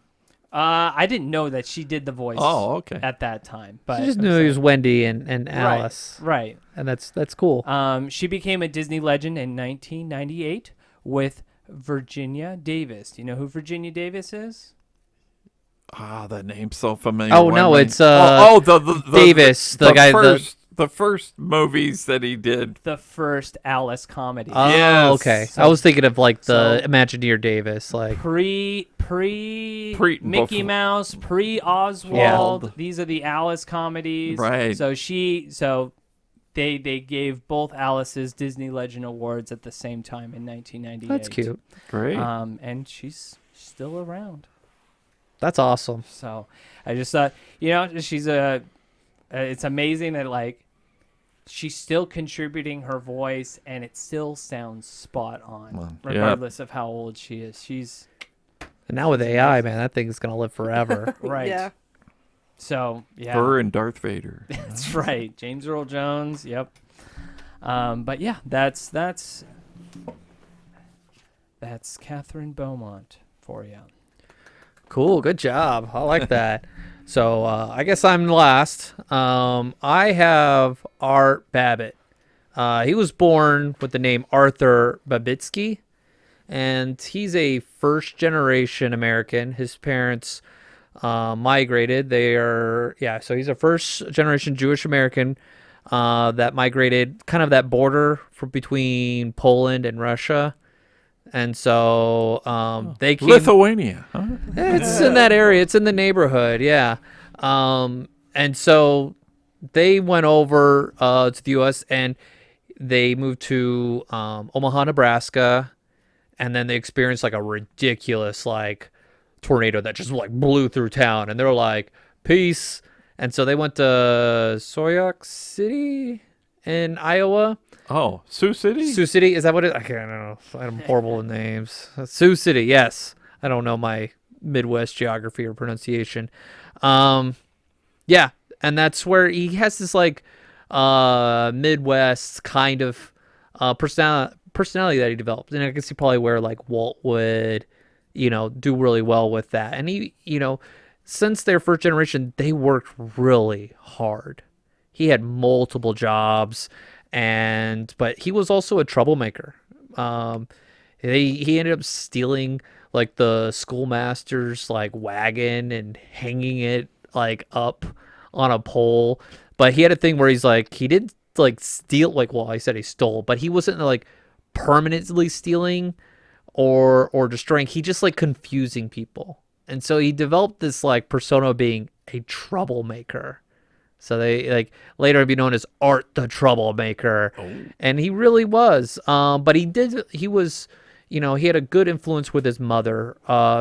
I didn't know that she did the voice Oh, okay. at that time. But I just knew it was Wendy and Right, Alice. Right. And that's cool. She became a Disney legend in 1998 with Virginia Davis. Do you know who Virginia Davis is? That name's so familiar. Oh, Why no, am I- it's, the Davis, the guy that- the first movies that he did. The first Alice comedy. Oh, Yes. okay. So- I was thinking of like the so- Imagineer Davis, like Pre Mickey before- Mouse, pre Oswald. These are the Alice comedies. Right. So they gave both Alice's Disney Legend Awards at the same time in 1998. that's cute. Great. And she's still around. That's awesome. So I just thought, she's it's amazing that like she's still contributing her voice and it still sounds spot on, Well, yeah. regardless of how old she is. And now with AI, man, that thing's gonna live forever. Right. Yeah. So yeah, Her and Darth Vader. that's right. James Earl Jones. Yep. But yeah, that's Catherine Beaumont for you. Cool, good job. I like that. So I guess I'm last. I have Art Babbitt. He was born with the name Arthur Babitsky, and he's a first-generation American. His parents migrated. So he's a first-generation Jewish American that migrated kind of that border between Poland and Russia. And so they came. Lithuania. Huh? It's in that area. It's in the neighborhood. Yeah. And so they went over to the U.S. and they moved to Omaha, Nebraska, and then they experienced like a ridiculous like tornado that just like blew through town, and they're like, "Peace." And so they went to Soyok City in Iowa. Oh, Sioux City? Sioux City, is that what it? I don't know. I'm horrible with names. Sioux City, yes. I don't know my Midwest geography or pronunciation. Yeah, and that's where he has this like Midwest kind of personality that he developed, and I can see probably where like Walt would, do really well with that. And he, since their first generation, they worked really hard. He had multiple jobs. But he was also a troublemaker. He ended up stealing like the schoolmaster's like wagon and hanging it like up on a pole. But he had a thing where he's like, he didn't like steal, like, well, I said he stole, but he wasn't like permanently stealing or destroying. He just like confusing people. And so he developed this like persona of being a troublemaker. So they like later be known as Art the Troublemaker. And he really was. But he was, he had a good influence with his mother.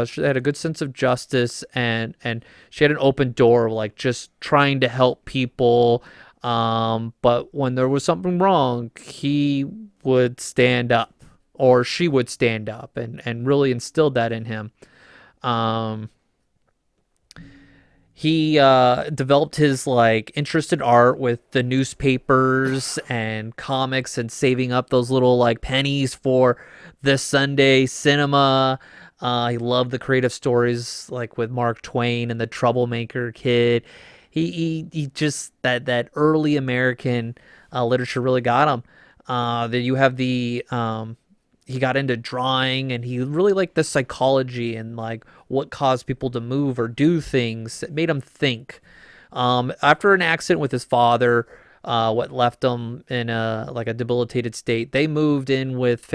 She had a good sense of justice and she had an open door of like just trying to help people. But when there was something wrong, he would stand up or she would stand up and really instilled that in him. He developed his like interest in art with the newspapers and comics and saving up those little like pennies for the Sunday cinema. He loved the creative stories like with Mark Twain and the Troublemaker Kid. He just that early American literature really got him. Then you have he got into drawing and he really liked the psychology and like what caused people to move or do things. It made him think. After an accident with his father, what left him in a debilitated state, they moved in with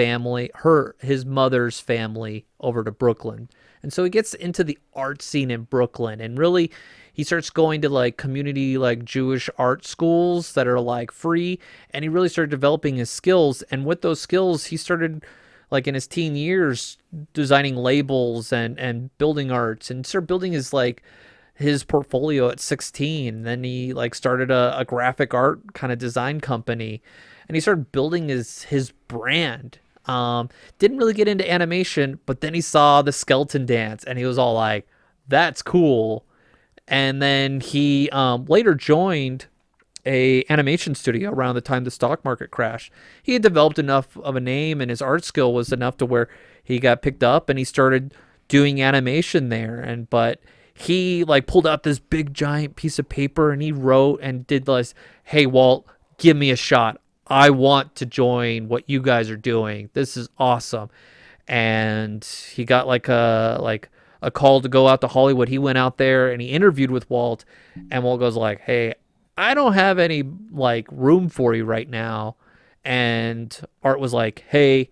his mother's family over to Brooklyn. And so he gets into the art scene in Brooklyn and really he starts going to like community like Jewish art schools that are like free, and he really started developing his skills. And with those skills, he started like in his teen years designing labels and building arts, and started building his portfolio at 16. Then he like started a graphic art kind of design company, and he started building his brand. Didn't really get into animation, but then he saw the skeleton dance and he was all like, that's cool. And then he later joined a animation studio around the time the stock market crashed. He had developed enough of a name and his art skill was enough to where he got picked up and he started doing animation there. But he like pulled out this big giant piece of paper and he wrote and did this, hey Walt, give me a shot. I want to join what you guys are doing. This is awesome. And he got like a call to go out to Hollywood. He went out there and he interviewed with Walt, and Walt goes like, hey, I don't have any like room for you right now. And Art was like, hey,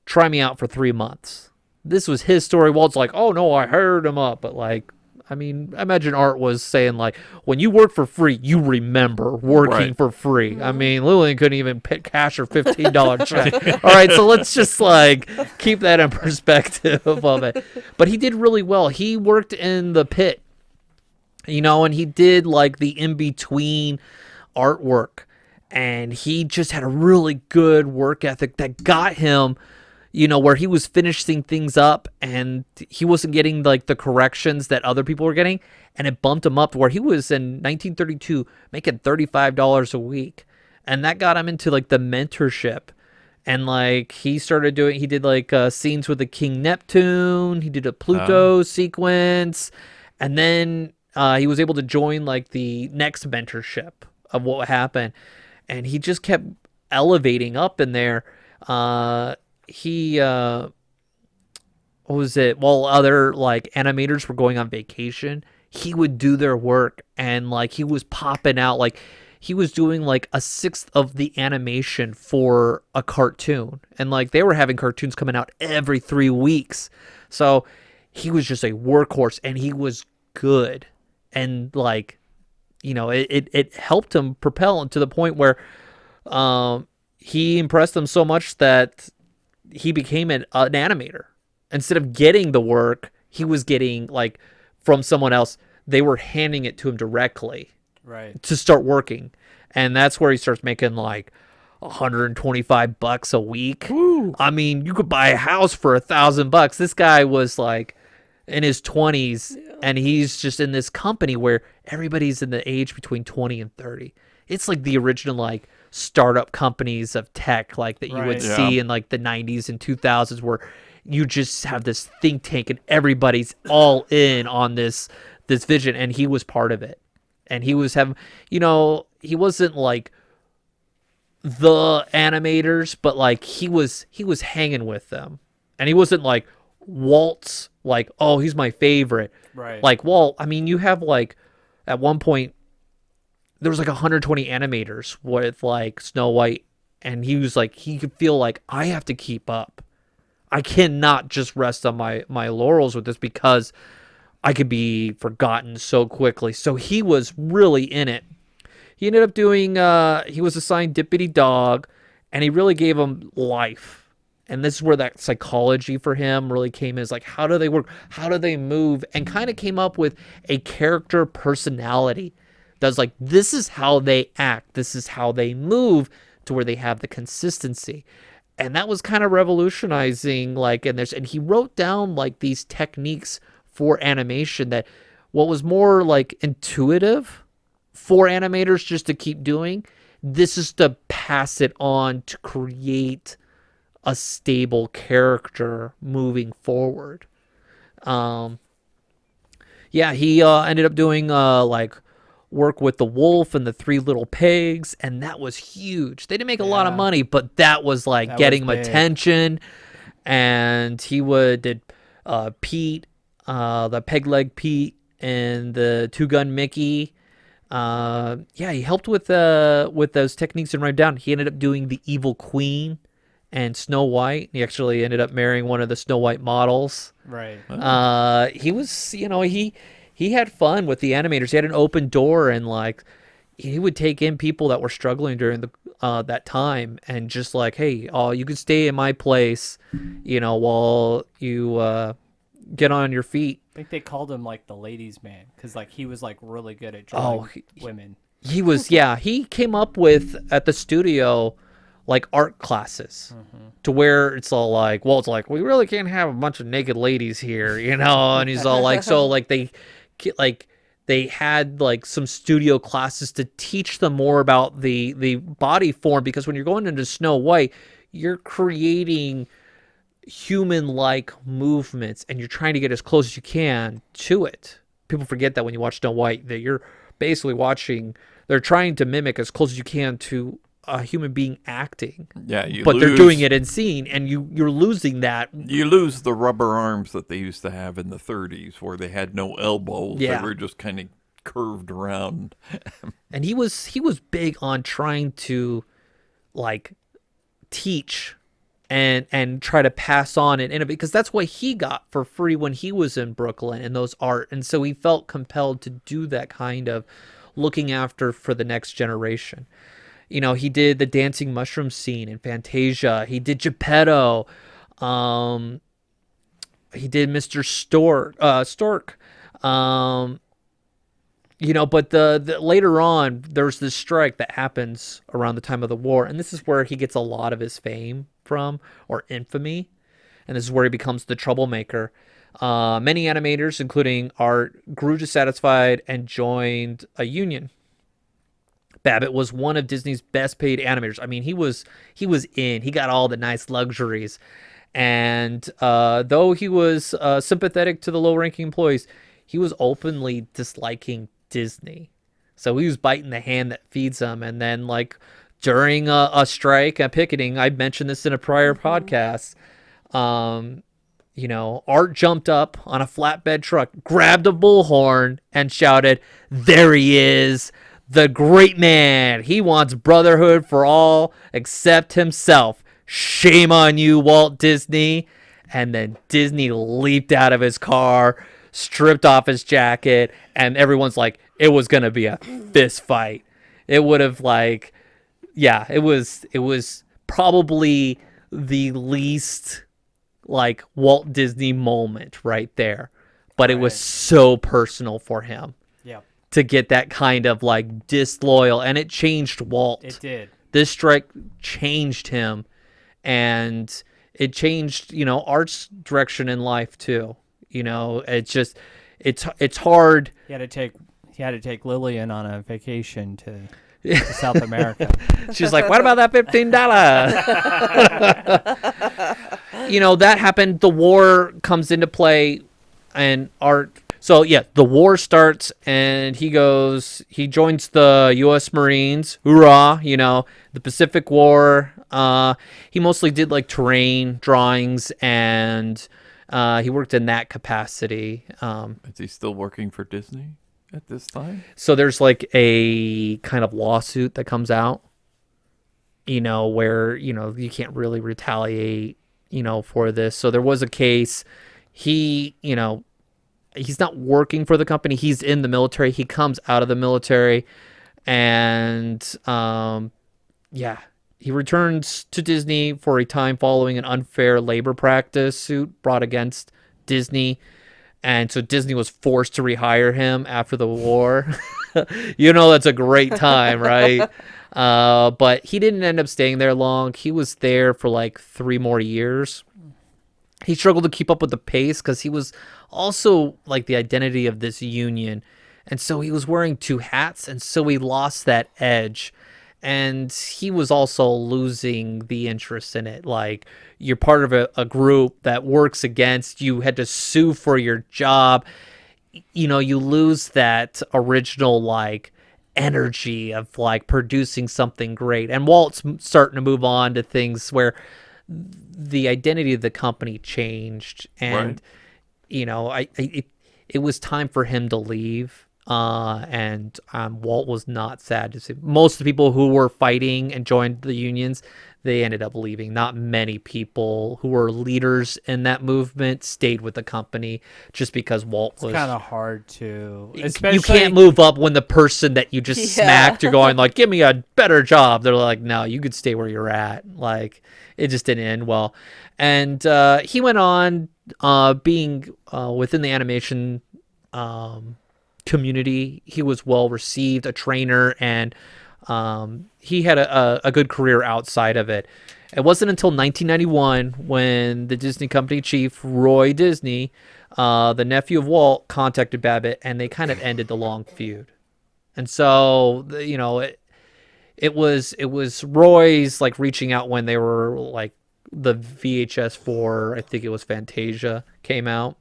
try me out for 3 months. This was his story. Walt's like, oh no, I hired him up. But like, I mean, I imagine Art was saying like, when you work for free, you remember working for free. I mean, Lillian couldn't even cash her $15 check. All right, so let's just like keep that in perspective of it. But he did really well. He worked in the pit, and he did like the in-between artwork. And he just had a really good work ethic that got him, where he was finishing things up and he wasn't getting like the corrections that other people were getting, and it bumped him up to where he was in 1932 making $35 a week, and that got him into like the mentorship. And like he did like scenes with the King Neptune, he did a Pluto sequence, and then he was able to join like the next mentorship of what happened, and he just kept elevating up in there. What was it? While other like animators were going on vacation, he would do their work, and like he was popping out, like he was doing like a sixth of the animation for a cartoon, and like they were having cartoons coming out every 3 weeks. So he was just a workhorse, and he was good, and like it helped him propel to the point where he impressed them so much that he became an animator. Instead of getting the work, he was getting like from someone else. They were handing it to him directly, Right. to start working, and that's where he starts making like $125 a week. Woo. I mean, you could buy a house for $1,000. This guy was like in his 20s, and he's just in this company where everybody's in the age between 20 and 30. It's like the original like startup companies of tech, like that you would Right. see in like the 90s and 2000s, where you just have this think tank and everybody's all in on this vision, and he was part of it. And he was having, he wasn't like the animators, but like he was hanging with them. And he wasn't like Walt's like, oh, he's my favorite. Right. Like Walt, I mean, you have like at one point there was like 120 animators with like Snow White, and he was like, he could feel like, I have to keep up. I cannot just rest on my laurels with this, because I could be forgotten so quickly. So he was really in it. He ended up doing, he was assigned Deputy Dog, and he really gave him life. And this is where that psychology for him really came in. Is like, how do they work? How do they move? And kind of came up with a character personality that's like, this is how they act. This is how they move, to where they have the consistency. And that was kind of revolutionizing. Like, and he wrote down like these techniques for animation that what was more like intuitive for animators just to keep doing. This is to pass it on to create a stable character moving forward. He ended up doing like work with the wolf and the Three Little Pigs, and that was huge. They didn't make a lot of Yeah. money, but that was like That getting was him big. attention. And he did Pete, the Peg Leg Pete, and the Two Gun Mickey. He helped with those techniques and wrote down. He ended up doing the Evil Queen and Snow White. He actually ended up marrying one of the Snow White models. Right. He was, he had fun with the animators. He had an open door, and like he would take in people that were struggling during the that time, and just like, hey, you could stay in my place, while you get on your feet. I think they called him like the ladies' man, because like he was like really good at Oh, drawing women. He was, he came up with at the studio like art classes, to where it's all like, well, it's like, we really can't have a bunch of naked ladies here, and he's all like, so like they had like some studio classes to teach them more about the body form, because when you're going into Snow White, you're creating human-like movements, and you're trying to get as close as you can to it. People forget that when you watch Snow White, that you're basically they're trying to mimic as close as you can to a human being acting. Yeah, They're doing it in scene, and you're losing that. You lose the rubber arms that they used to have in the 30s, where they had no elbows. Yeah. They were just kind of curved around. And he was big on trying to like teach and try to pass on and innovate, because that's what he got for free when he was in Brooklyn in those art. And so he felt compelled to do that kind of looking after for the next generation. He did the dancing mushroom scene in Fantasia. He did Geppetto. He did Mr. Stork. But the later on, there's this strike that happens around the time of the war, and this is where he gets a lot of his fame from, or infamy. and this is where he becomes the troublemaker. Many animators, including Art, grew dissatisfied and joined a union. Babbitt was one of Disney's best paid animators. I mean, he got all the nice luxuries. And though he was sympathetic to the low-ranking employees, he was openly disliking Disney. So he was biting the hand that feeds him. And then, like, during a strike, a picketing, I mentioned this in a prior podcast, Art jumped up on a flatbed truck, grabbed a bullhorn, and shouted, "There he is, the great man. He wants brotherhood for all except himself. Shame on you, Walt Disney." And then Disney leaped out of his car, stripped off his jacket, and everyone's like, it was going to be a fist fight. It would have it was probably the least like Walt Disney moment right there. But it was so personal for him. Yeah. To get that kind of like disloyal, and it changed Walt. It did. This strike changed him, and it changed, Art's direction in life too. It's just, it's hard. He had to take Lillian on a vacation to South America. She's like, what about that $15? That happened. The war comes into play, and Art. So yeah, the war starts, and he joins the U.S. Marines. Hoorah! The Pacific War. He mostly did like terrain drawings, and he worked in that capacity. Is he still working for Disney at this time? So there's like a kind of lawsuit that comes out, where, you can't really retaliate, for this. So there was a case. He, he's not working for the company. He's in the military. He comes out of the military, and he returns to Disney for a time following an unfair labor practice suit brought against Disney. And so Disney was forced to rehire him after the war. That's a great time, right? But he didn't end up staying there long. He was there for like 3 more years. He struggled to keep up with the pace because he was also like the identity of this union. And so he was wearing 2 hats, and so he lost that edge. And he was also losing the interest in it. Like, you're part of a group that works against you, had to sue for your job. You lose that original, like, energy of, like, producing something great. And Walt's starting to move on to things where the identity of the company changed. And, it was time for him to leave. And Walt was not sad to see. Most of the people who were fighting and joined the unions, they ended up leaving. Not many people who were leaders in that movement stayed with the company just because Walt was kind of hard to. You can't move up when the person that you just smacked, you're going like, give me a better job. They're like, no, you could stay where you're at. Like, it just didn't end well. And he went on being within the animation community. He was well received, a trainer, and he had a good career outside of it. It wasn't until 1991 when the Disney company chief, Roy Disney, the nephew of Walt, contacted Babbitt, and they kind of ended the long feud. And so, it was Roy's like reaching out when they were like the VHS for, I think it was Fantasia, came out.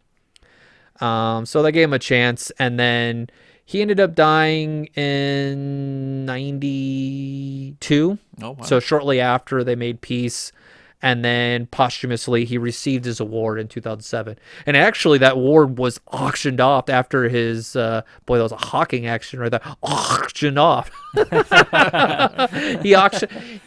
So they gave him a chance, and then he ended up dying in 92. Oh, wow. So shortly after they made peace, and then posthumously he received his award in 2007. And actually that award was auctioned off after his, boy, that was a Hawking action right there. Auctioned off.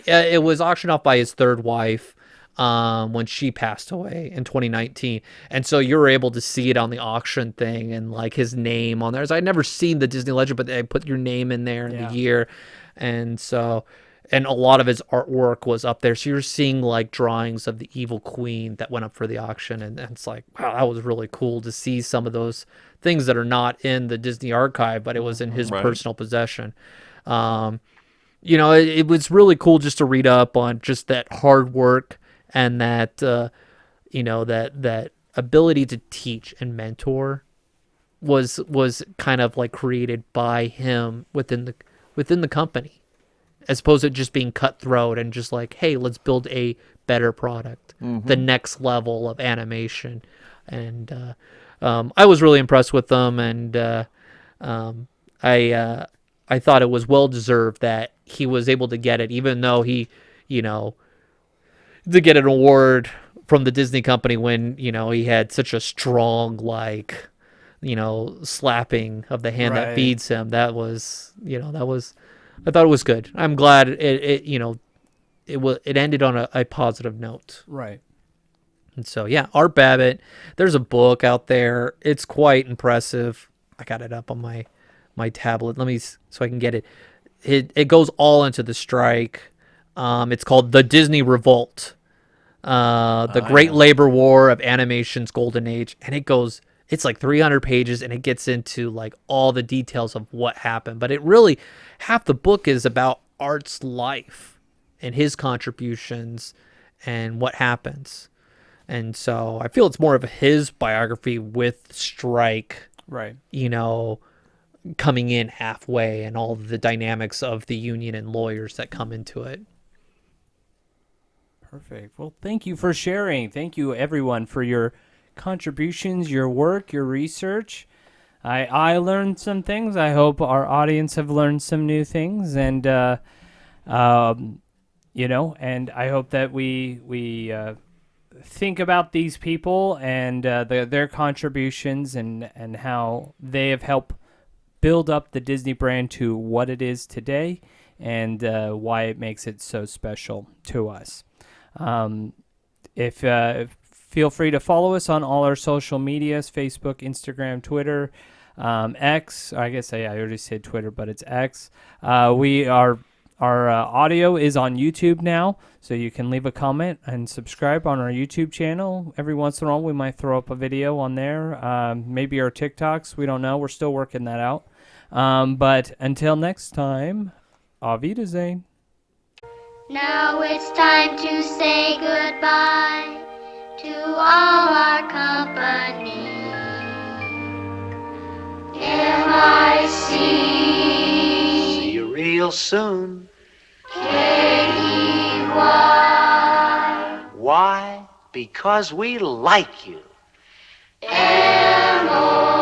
It was auctioned off by his third wife. When she passed away in 2019. And so you were able to see it on the auction thing and like his name on there. So I'd never seen the Disney Legend, but they put your name in there in the year. And so, and a lot of his artwork was up there. So you're seeing like drawings of the Evil Queen that went up for the auction. And it's like, wow, that was really cool to see some of those things that are not in the Disney archive, but it was in his personal possession. It was really cool just to read up on just that hard work and that that ability to teach and mentor was kind of like created by him within the company, as opposed to just being cutthroat and just like, hey, let's build a better product, the next level of animation. And I was really impressed with them, and I thought it was well deserved that he was able to get it, even though he, to get an award from the Disney company when, he had such a strong, like, slapping of the hand that Right. feeds him. I thought it was good. I'm glad it ended on a positive note. Right. And so, yeah, Art Babbitt, there's a book out there. It's quite impressive. I got it up on my tablet. So I can get it. It goes all into the strike. It's called The Disney Revolt, the Great Labor War of Animation's Golden Age. And it's like 300 pages, and it gets into like all the details of what happened. But half the book is about Art's life and his contributions and what happens. And so I feel it's more of his biography with strike, Right. coming in halfway, and all the dynamics of the union and lawyers that come into it. Perfect. Well, thank you for sharing. Thank you, everyone, for your contributions, your work, your research. I learned some things. I hope our audience have learned some new things, and and I hope that we think about these people and their contributions and how they have helped build up the Disney brand to what it is today, and why it makes it so special to us. If feel free to follow us on all our social medias: Facebook, Instagram, Twitter, X. I guess I already said Twitter, but it's X. Our audio is on YouTube now, so you can leave a comment and subscribe on our YouTube channel. Every once in a while, we might throw up a video on there. Maybe our TikToks. We don't know. We're still working that out. But until next time, Auf Wiedersehen. Now it's time to say goodbye to all our company. MIC. See you real soon. KEY. Why? Because we like you. MO.